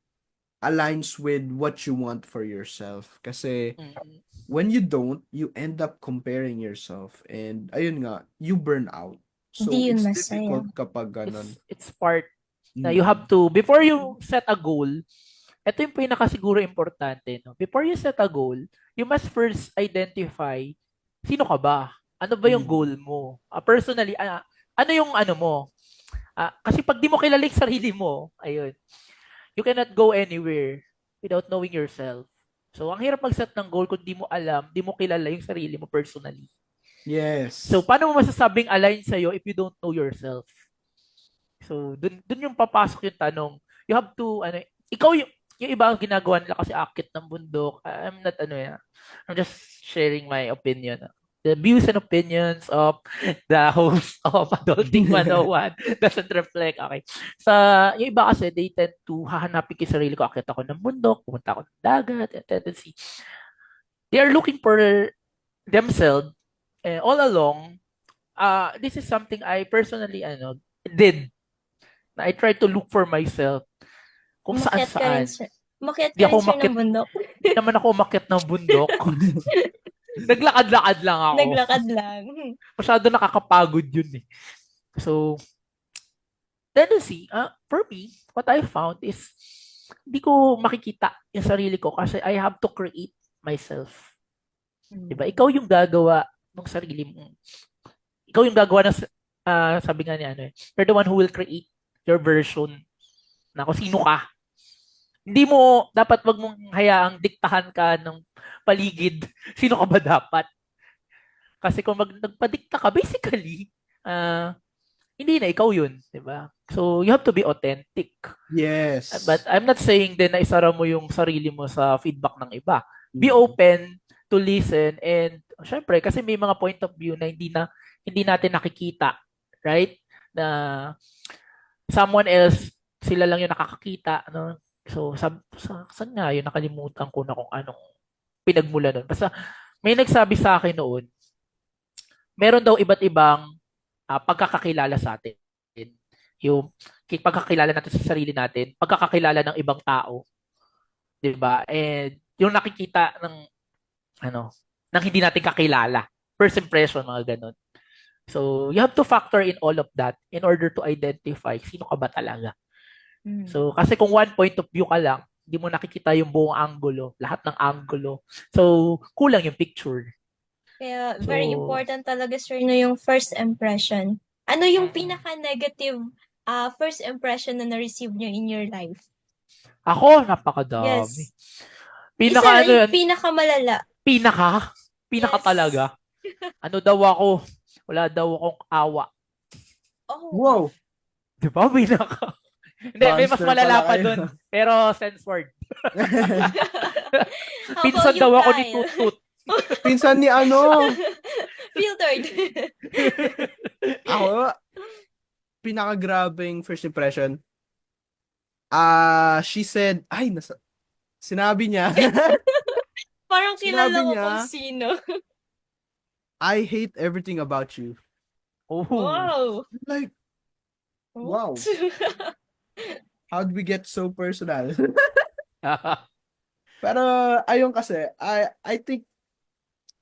aligns with what you want for yourself. Kasi Mm. when you don't, you end up comparing yourself. And ayun nga, you burn out. So Hindi yun it's masaya. difficult kapag ganun. It's part na you have to, before you set a goal, ito yung pinakasiguro importante, no? Before you set a goal, you must first identify sino ka ba? Ano ba yung goal mo? Personally, ano yung mo? Kasi pag di mo kilala yung sarili mo, ayun, you cannot go anywhere without knowing yourself. So, ang hirap mag-set ng goal kung di mo alam, di mo kilala yung sarili mo personally. Yes. So, paano mo masasabing align sa'yo if you don't know yourself? So, dun yung papasok yung tanong. You have to, ikaw yung iba ang ginagawa nila kasi akit ng bundok. I'm not, I'm just sharing my opinion. The views and opinions of the host of Adulting 101 doesn't reflect. Okay. Yung iba kasi, they tend to hahanapin kay sarili ko. Akit ako ng bundok, pumunta ako ng dagat, and tendency. They are looking for themselves all along. This is something I personally did. Na I try to look for myself kung Umakyat ka rin saan-saan. Umakyat Di ka ako rin sir umakyat, ng bundok. di naman ako umakyat ng bundok. Naglakad-lakad lang ako. Naglakad lang. Masyado nakakapagod yun eh. So, tendency, for me, what I found is, hindi ko makikita yung sarili ko kasi I have to create myself. Diba? Ikaw yung gagawa ng sarili mo. Ikaw yung gagawa ng, sabi nga niya, you're the one who will create your version na kung sino ka. Hindi mo, dapat wag mong hayaang diktahan ka ng paligid. Sino ka ba dapat? Kasi kung nagpadikta ka, basically, hindi na ikaw yun. Diba? So, you have to be authentic. Yes. But I'm not saying din na isara mo yung sarili mo sa feedback ng iba. Be open to listen and syempre kasi may mga point of view na hindi natin nakikita, right? Na someone else sila lang yung nakakakita, no? So saan nga yun, nakalimutan ko na kung anong pinagmula nun. Basta may nagsabi sa akin noon, meron daw iba't ibang pagkakakilala sa atin. Yung pagkakilala natin sa sarili natin, pagkakakilala ng ibang tao. 'Di ba? And yung nakikita ng nang hindi natin kakilala. First impression, mga ganun. So, you have to factor in all of that in order to identify sino ka ba talaga. So, kasi kung one point of view ka lang, hindi mo nakikita yung buong angulo, lahat ng angulo. So, kulang yung picture. Kaya, very important talaga, sir, no, yung first impression. Ano yung pinaka-negative first impression na na-receive nyo in your life? Ako, napakadami. Yes. Pinaka, Isa yung pinaka-malala. Pinaka Yes. talaga. Ano daw ako? Wala daw akong awa. Oh. Wow. Di ba? Pinaka. Hindi, may mas Monster malala pala pa kayo. dun. Pero censored. How Pinsan about you, daw ako ni Kyle? Tutut. Pinsan ni Filtered. Ako, pinakagrabing first impression. She said, sinabi niya, Parang kilala Sinabi ko niya, kung sino. I hate everything about you. Oh. Wow. Like, wow. How did we get so personal? Pero ayun kasi, I think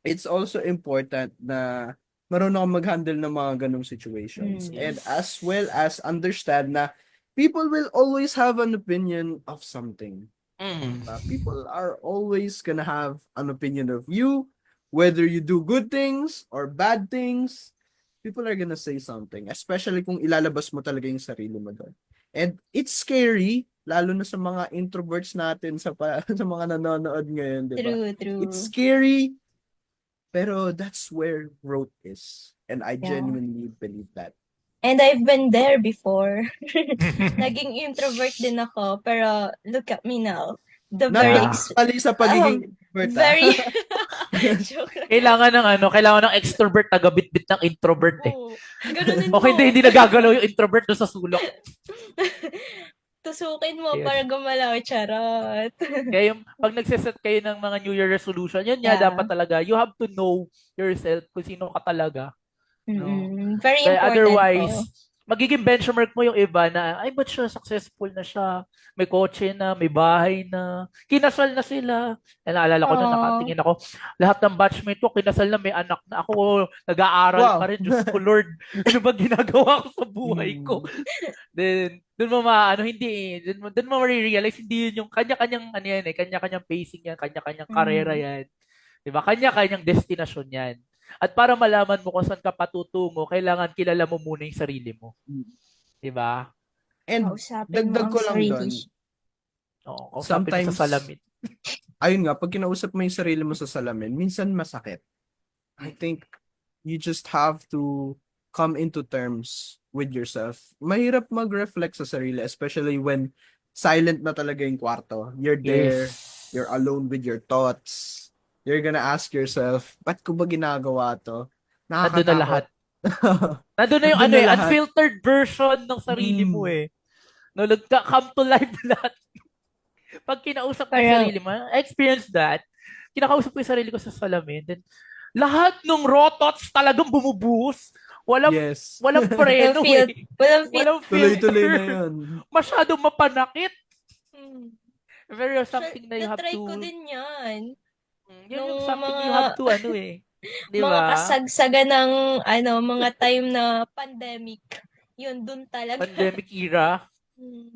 it's also important na marunong kang mag-handle ng mga ganong situations. And as well as understand na people will always have an opinion of something. People are always gonna have an opinion of you, whether you do good things or bad things. People are gonna say something, especially kung ilalabas mo talaga yung sarili mo doon. And it's scary, lalo na sa mga introverts natin, sa mga nanonood ngayon, di ba? True. It's scary, pero that's where growth is. And I Yeah. genuinely believe that. And I've been there before. Naging introvert din ako, pero look at me now. The Not very mali sa pagiging introvert. very joke lang. Kailangan ng extrovert na gabit-bit ng introvert eh. Oo. Ganunin O mo. hindi nagagalaw yung introvert doon sa sulok. Tusukin mo Yes. para gumalaw, charot. Kaya yung pag nagsiset kayo ng mga New Year resolution, yan nga Yeah. dapat talaga. You have to know yourself kung sino ka talaga. Very Kaya important otherwise, po. magiging benchmark mo yung iba na, ay, ba't siya successful na siya? May kotse na, may bahay na, kinasal na sila. Eh, naalala ko na, Aww. nakatingin ako, lahat ng batchmate ko, kinasal na, may anak na. Ako, nag-aaral Wow. pa rin. Diyos ko, Lord, ano ba ginagawa ko sa buhay ko? Then, dun mo dun mo ma-realize, hindi yun yung kanya-kanyang, kanya-kanyang pacing yan, kanya-kanyang karera yan. Diba? Kanya-kanyang destinasyon yan. At para malaman mo kung saan ka patutungo, kailangan kilala mo muna yung sarili mo. Diba? And Kausapin mo dagdag ang ko lang sarili. doon. Kausapin mo Sometimes- sa salamin. ayun nga, pag kinausap mo yung sarili mo sa salamin, minsan masakit. I think you just have to come into terms with yourself. Mahirap mag-reflect sa sarili, especially when silent na talaga yung kwarto. You're there, Yes. you're alone with your thoughts. You're gonna ask yourself, ba't ko ba ginagawa to? Nandun na lahat. Nakakatakot. Nandun na yung Nandun ano na eh, lahat. unfiltered version ng sarili mo Mm. eh. No, come to life lahat. Pag kinausap ko yung Parang, sarili mo, I experienced that. Kinakausap ko yung sarili ko sa salamin. Then, lahat ng rotots talagang bumubuhos. Walang, Yes. walang preno eh. walang feel. Walang Tuloy-tuloy na filter. yun. Masyadong mapanakit. Hmm. Very something na you have Na-try ko to, din yan. yun yung Nung something you have mga, to ano eh. Di mga ba? kasagsagan ng, mga time na pandemic. Yun, dun talaga. Pandemic era.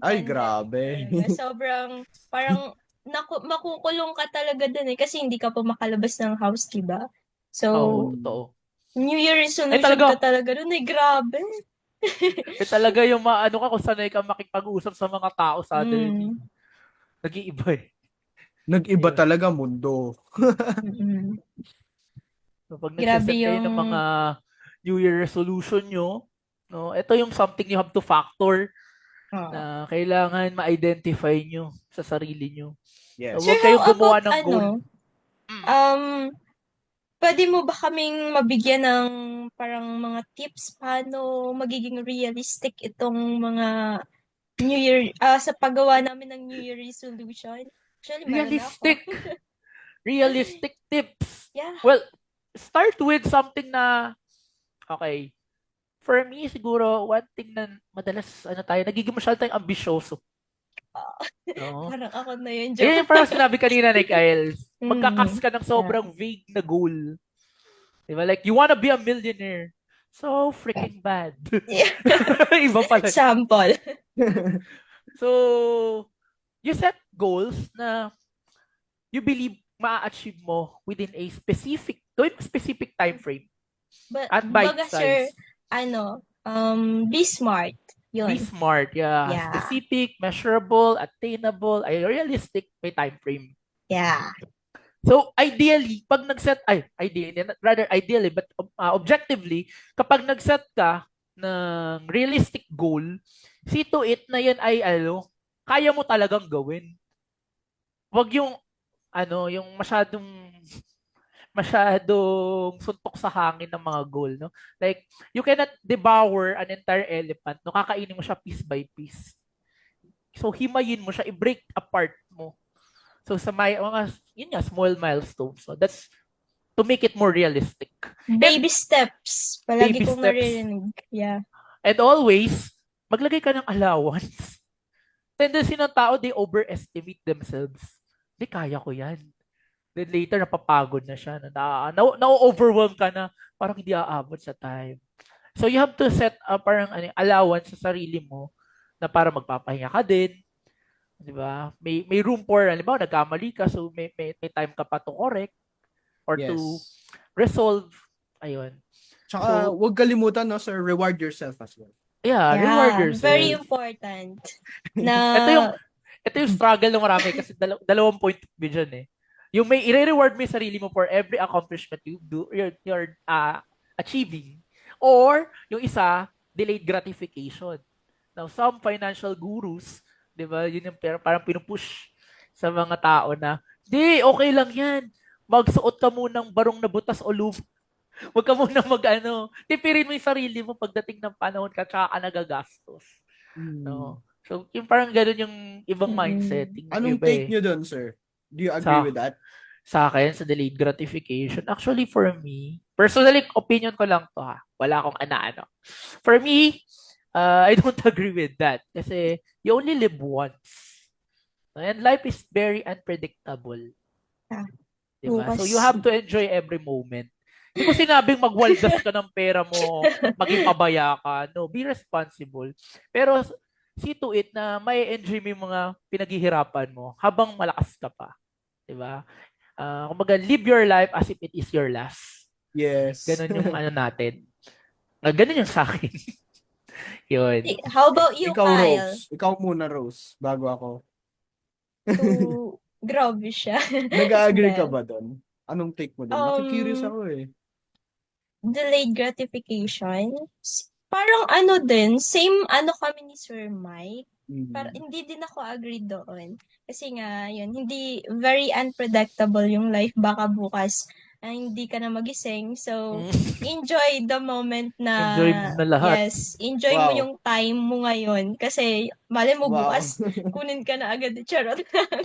Ay, Pandemic grabe. talaga. Sobrang, parang, makukulong ka talaga dun eh. Kasi hindi ka pa makalabas ng house, diba? So, Oo, totoo. New Year Eh resolution ka talaga, talaga dun eh. Grabe. talaga yung maano ka kung sanay ka makipag-usap sa mga tao suddenly. Mm. Nag-iiba eh. Nag-iba Ayun. talaga mundo. Mm. So, pag Grabe nagsiset kayo ng yung, mga New Year resolution nyo, no, ito yung something you have to factor ah. na kailangan ma-identify nyo sa sarili nyo. Yes. So, Sir, huwag kayong how gumawa about ng goal. Mm. um, pwede mo ba kaming mabigyan ng parang mga tips paano magiging realistic itong mga New Year, sa paggawa namin ng New Year resolution? Actually, meron na ako. Realistic tips. Yeah. Well, start with something na, okay, for me, siguro, one thing na madalas, nagiging masyado tayong ambisyoso. No? Parang ako na yun, Eh, joke. yung parang sinabi kanina ni Kyle, magkakas Mm. ka ng sobrang vague na goal. Diba? Like, you wanna be a millionaire. So freaking bad. Yeah. Iba pala. Sample. So, you set goals na you believe ma-achieve mo within a specific time frame But, at bite baga, sir, size. be smart. Be Yun. smart, yeah. Yeah. Specific, measurable, attainable, ay realistic, may time frame. Yeah. So, ideally, ideally, but objectively, kapag nag-set ka ng realistic goal, see to it na yan ay, kaya mo talagang gawin. Wag yung, yung masyadong suntok sa hangin ng mga goal, no? Like, you cannot devour an entire elephant, no? Kakainin mo siya piece by piece. So, himayin mo siya, i-break apart mo. So, sa yun nga, small milestones. So, that's to make it more realistic. Baby steps. Palagi Baby kong steps. maririnig. Yeah. And always, maglagay ka ng allowance. Tendency ng tao, they overestimate themselves. Di, kaya ko yan. Then later, napapagod na siya. Na-overwhelm ka na, parang hindi aabot sa time. So, you have to set parang allowance sa sarili mo na para magpapahinga ka din. Di ba? May room for, halimbawa, nagkamali ka, so may time ka pa to correct or to Yes. resolve. Ayun. Tsaka, So, huwag kalimutan, no, sir, reward yourself as well. yeah, reward yourself. Very important. Na, Ito yung struggle ng marami kasi dalawang point of view dyan eh. Yung may i-reward mo yung sarili mo for every accomplishment you do, you're achieving. Or, yung isa, delayed gratification. Now, some financial gurus, di ba, yun yung parang pinupush sa mga tao na, di, okay lang yan. Magsuot ka munang barong na butas o lupa. Huwag ka muna tipirin mo yung sarili mo pagdating ng panahon ka, tsaka ka nagagastos. No? So, yung parang ganun yung ibang mindset. Yung Anong iba take eh. nyo dun, sir? Do you agree with that? Sa akin, sa delayed gratification, actually for me, personally, opinion ko lang to ha. Wala akong ano. For me, I don't agree with that. Kasi you only live once. And life is very unpredictable. Diba? So you have to enjoy every moment. Hindi ko sinabing magwaldas ka ng pera mo, maging pabaya ka. No, be responsible. Pero see to it na may enjoy mo yung mga pinaghihirapan mo habang malakas ka pa. Diba? Kumbaga, live your life as if it is your last. Yes. Ganun yung natin. Ganun yung sa akin. Yun. How about you, Ikaw, Kyle? Rose. Ikaw muna, Rose, bago ako. Grabe siya. Nag-agree ka Well, ba doon? Anong take mo doon? Nakikurious um, ako eh. delayed gratification. Parang ano din, same ano kami ni Sir Mike. Mhm. Hindi din ako agree doon. Kasi nga, yun, hindi, very unpredictable yung life. Baka bukas, hindi ka na magising. So, enjoy the moment na, Enjoy mo na lahat. yes, enjoy mo Wow. yung time mo ngayon. Kasi, mali mo Wow. bukas, kunin ka na agad. Charot lang.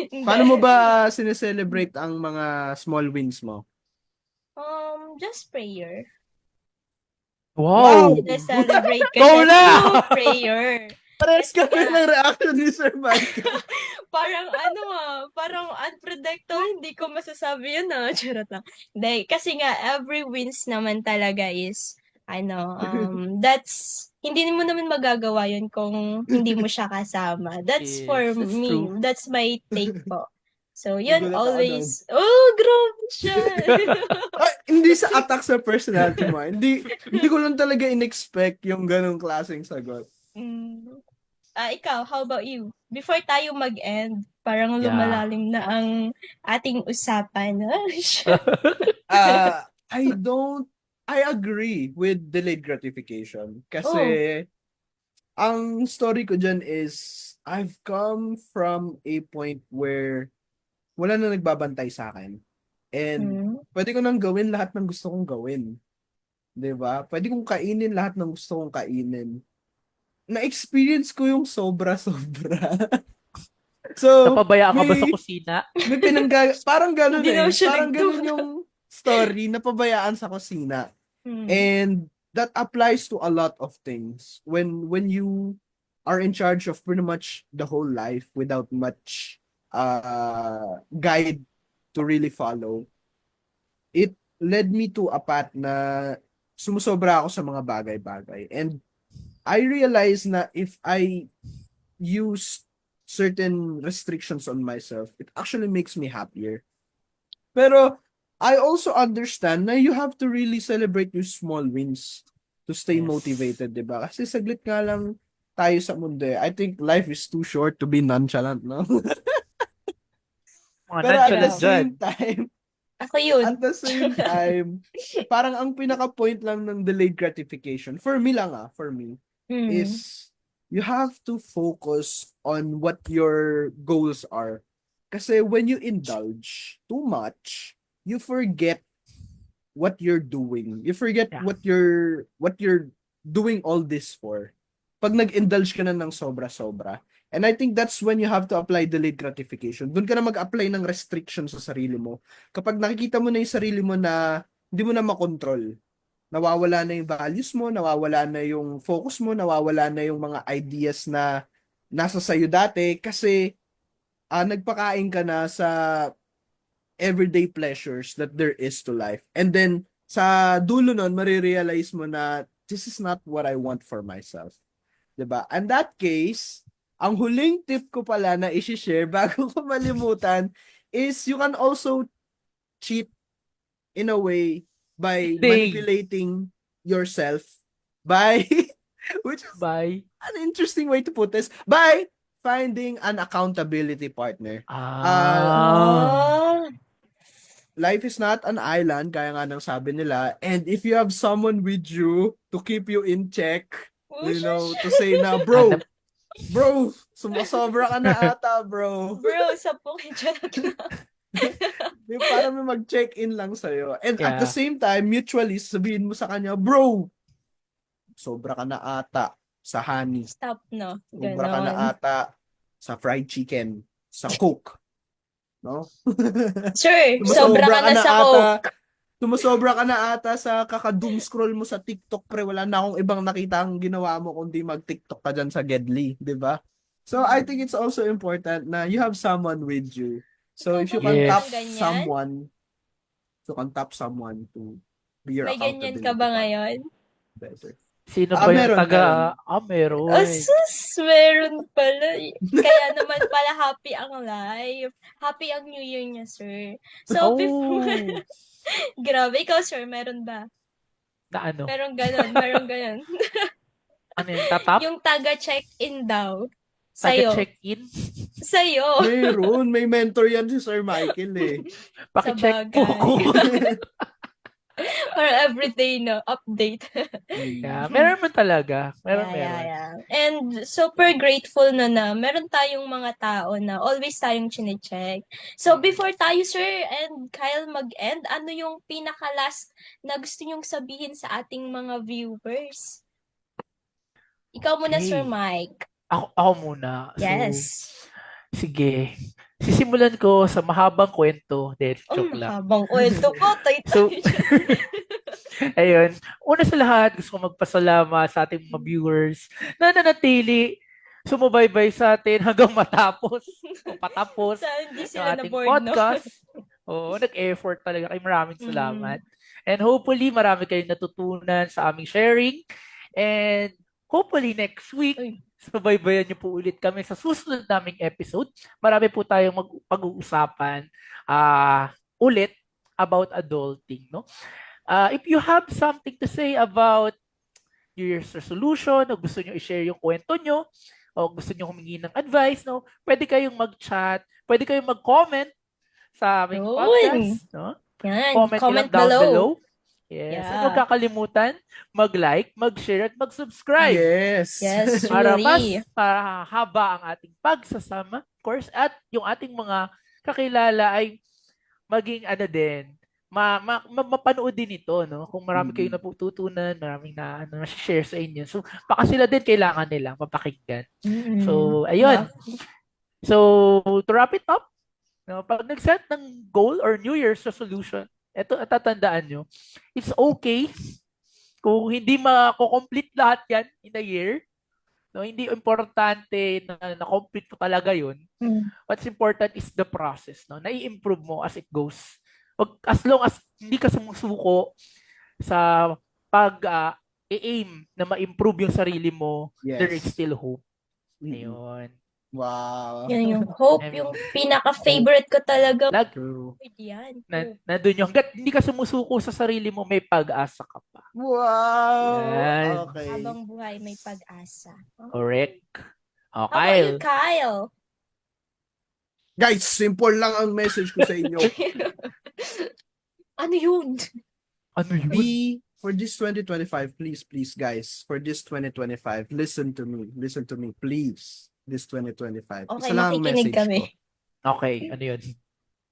Hindi. Paano mo ba sineselebrate ang mga small wins mo? Just prayer. Wow! Wow! Sineselebrate ko Go siya na! through prayer. Pares Kasi kami nga, ng reaction ni Sir Michael. parang ano parang unpredictable, hindi ko masasabi yun charot lang. Hindi, kasi nga, every wins naman talaga is, hindi mo naman magagawa yun kung hindi mo siya kasama. That's for Yes, that's true. me. That's my take po. So, yun, Nagulat ako doon. always, oh, grabe siya. Ay, hindi sa attack sa personality mo. Hindi ko lang talaga in-expect yung ganong klaseng sagot. Mm. Ikaw, how about you? Before tayo mag-end, parang Yeah. lumalalim na ang ating usapan. I don't, I agree with delayed gratification. Oh. Kasi, ang story ko dyan is, I've come from a point where wala na nagbabantay sa akin. And, Mm. pwede ko nang gawin lahat ng gusto kong gawin. 'Di ba? Pwede kong kainin lahat ng gusto kong kainin. Na-experience ko yung sobra-sobra. So, Napabayaan ka ba sa may kusina? parang ganun Hindi naman eh. siya Parang ganun nagturo. yung story na pabayaan sa kusina. Hmm. And that applies to a lot of things. When you are in charge of pretty much the whole life without much guide to really follow, it led me to a path na sumusobra ako sa mga bagay-bagay. And I realized na if I use certain restrictions on myself, it actually makes me happier. Pero I also understand na you have to really celebrate your small wins to stay Yes. motivated, di ba? Kasi saglit nga lang tayo sa mundo eh. I think life is too short to be nonchalant, no? Mga Pero at the nonchalant dyan. same time, Ako yun. at the same time, parang ang pinaka-point lang ng delayed gratification, for me lang for me, Hmm. is you have to focus on what your goals are. Kasi when you indulge too much, you forget what you're doing. You forget Yeah. what you're doing all this for. Pag nag-indulge ka na ng sobra-sobra. And I think that's when you have to apply delayed gratification. Doon ka na mag-apply ng restrictions sa sarili mo. Kapag nakikita mo na yung sarili mo na hindi mo na makontrol, nawawala na yung values mo, nawawala na yung focus mo, nawawala na yung mga ideas na nasa sayo dati kasi nagpakain ka na sa everyday pleasures that there is to life. And then, sa dulo nun, marirealize mo na this is not what I want for myself. 'Di ba? In that case, ang huling tip ko pala na i-share bago ko malimutan is you can also cheat in a way by Cheat day. manipulating yourself by which is Bye. an interesting way to put this, by finding an accountability partner. Ah. Life is not an island, kaya nga nang sabi nila. And if you have someone with you to keep you in check, to say na, bro, sumasobra ka na ata, bro. Bro, sapungin charot lang. Para may mag-check-in lang sa'yo. And at the Yeah. same time, mutually, sabihin mo sa kanya, bro, sobra ka na ata sa honey. Stop, no? Sobra ka na Ganon. ata sa fried chicken, sa Coke. No? Sure, sobra ka na sa Coke. Sumusobra ka na ata sa kaka-doom scroll mo sa TikTok, pre. Wala na akong ibang nakita ang ginawa mo kundi mag-TikTok ka dyan sa Gedli, di ba? So, I think it's also important na you have someone with you. So, if you can Yes. tap Ganyan? someone, to be your May ganyan accountability ka ba partner. ngayon? Better. Sino ba yung Meron. meron. Sus, meron pala. Kaya naman pala happy ang life. Happy ang New Year niya, sir. So, Oh. grabe. Ikaw, sir, meron ba? Na ano? Meron ganon. Ano yung tatap? Yung taga-check-in daw. Sa'yo. taga-check-in. Sa'yo. Mayroon, may mentor yan si Sir Michael eh. Paki-check po Sabagay. ko. Or everyday, no? Update. Yeah, meron man talaga. Meron. Yeah. And super grateful na meron tayong mga tao na always tayong chinecheck. So, before tayo, Sir and Kyle, mag-end, ano yung pinaka-last na gusto nyong sabihin sa ating mga viewers? Ikaw muna, Sir Okay. Mike. Ako muna. So, Yes. sige. Sisimulan ko sa mahabang kwento. Joke lang. Habang kwento ko, So, ayun. Una sa lahat, gusto ko magpasalamat sa ating mga viewers na nanatili, sumubaybay sa atin hanggang matapos o patapos Sa hindi yung sila ating na-bored, no? podcast. Oo, nag-effort talaga kayo. Maraming salamat. And hopefully, marami kayong natutunan sa aming sharing. And hopefully, next week, Uy. subaybayan niyo po ulit kami sa susunod naming episode. Marami po tayong pag-uusapan ulit about adulting, no? If you have something to say about New Year's resolution, o gusto nyo i-share yung kwento nyo, o gusto nyo humingi ng advice, no? Pwede kayong mag-chat, pwede kayong mag-comment sa aming Yun. podcast, no? Yan, Comment nyo comment lang down below. below. Yes. Yeah. And huwag kakalimutan, mag-like, mag-share, at mag-subscribe. Yes. Yes, Para mas really. haba ang ating pagsasama, of course, at yung ating mga kakilala ay maging din, mapanood din ito, no? Kung marami kayong natutunan, maraming share sa inyo. So, baka sila din kailangan nila mapakinggan. So, ayun. So, to wrap it up, no, pag nag-set ng goal or New Year's resolution, ito tatandaan nyo, it's okay kung hindi mako-complete lahat yan in a year. No, hindi importante na complete mo talaga yun. What's important is the process, no? Na-i-improve mo as it goes. As long as hindi ka sumusuko sa pag-aim na ma-improve yung sarili mo, there is still hope. Ayun. Wow. Yan yung hope, yung pinaka-favorite ko talaga. True. Yan. Nandun yung, hanggat hindi ka sumusuko sa sarili mo, may pag-asa ka pa. Wow. Yan. Okay. Habang buhay, may pag-asa. Correct. How about you, Kyle? Guys, simple lang ang message ko sa inyo. Ano yun? Ano yun? For this 2025, please, guys, for this 2025, listen to me, please. This 2025. Okay, Isa lang ang makikinig message kami. ko. Okay, ano yun?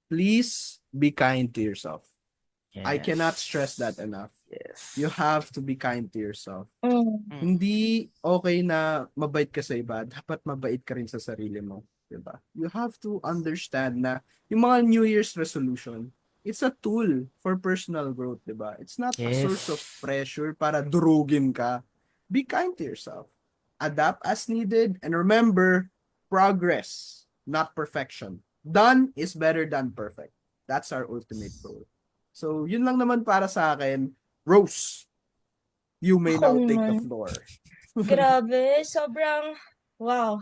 Please be kind to yourself. Yes. I cannot stress that enough. Yes. You have to be kind to yourself. Mm. Hindi okay na mabait ka sa iba, dapat mabait ka rin sa sarili mo, 'di ba? You have to understand na yung mga New Year's resolution, it's a tool for personal growth, 'di ba? It's not a Yes. source of pressure para durugin ka. Be kind to yourself. Adapt as needed, and remember, progress, not perfection. Done is better than perfect. That's our ultimate goal. So, yun lang naman para sa akin. Rose, you may now take the floor. Grabe, sobrang, wow.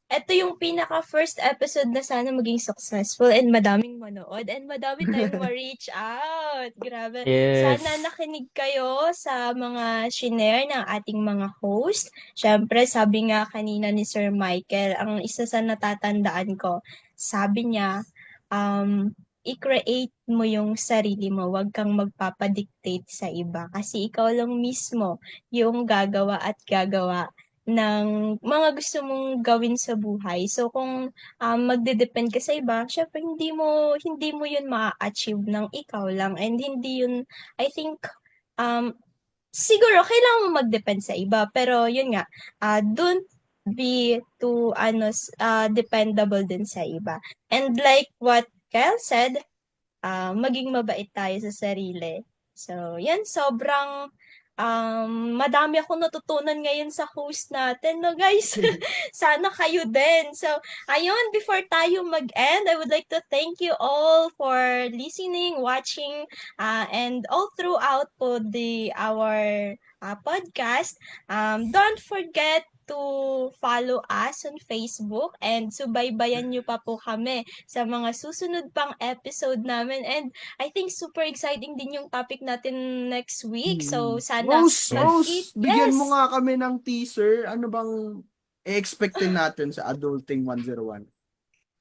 Ito yung pinaka-first episode na sana maging successful and madaming manood and madami tayong ma-reach out. Grabe. Yes. Sana nakinig kayo sa mga shinare ng ating mga host. Siyempre, sabi nga kanina ni Sir Michael, ang isa sa natatandaan ko, sabi niya, i-create mo yung sarili mo, wag kang magpapadictate sa iba kasi ikaw lang mismo yung gagawa at gagawa ng mga gusto mong gawin sa buhay. So kung magde-depend ka sa iba, syempre hindi mo yun ma-achieve ng ikaw lang and hindi yun, I think siguro kailangan mo mag-depend sa iba pero yun nga, don't be too dependable din sa iba. And like what Kyle said, maging mabait tayo sa sarili. So, yan, sobrang madami akong natutunan ngayon sa host natin, no guys? Sana kayo din. So, ayun, before tayo mag-end, I would like to thank you all for listening, watching, and all throughout po our podcast. Don't forget to follow us on Facebook and subaybayan nyo pa po kami sa mga susunod pang episode namin. And I think super exciting din yung topic natin next week. So, sana Rose, bigyan Yes. mo nga kami ng teaser. Ano bang i-expectin natin sa Adulting 101?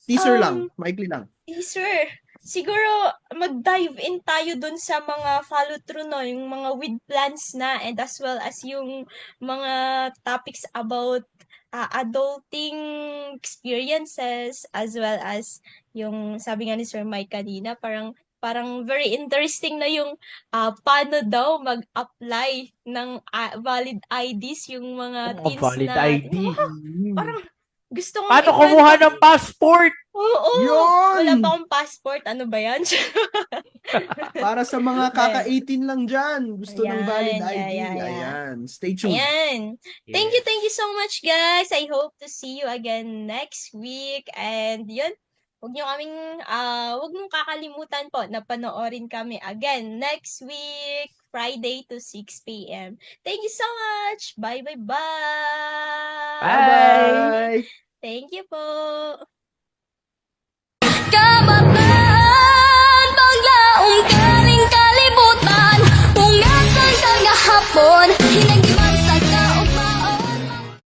Teaser lang, maikli lang. Sir, siguro mag-dive in tayo dun sa mga follow-through, no? Yung mga with plans na, and as well as yung mga topics about adulting experiences, as well as yung sabi nga ni Sir Mike kanina, parang very interesting na yung paano daw mag-apply ng valid IDs yung mga Mga teens valid na ID. parang gusto kong Paano kumuha ikwento. ng passport? Oo, wala Yun! pa akong passport. Ano ba yan? Para sa mga Ayan. kaka-18 lang dyan, gusto ng valid Ayan, ID. yeah. Ayan, stay tuned. Ayan. Thank you so much, guys. I hope to see you again next week. And yun, huwag niyong kakalimutan po na panoorin kami again next week, Friday to 6 p.m. Thank you so much. Bye. Bye! Bye-bye! Thank you po.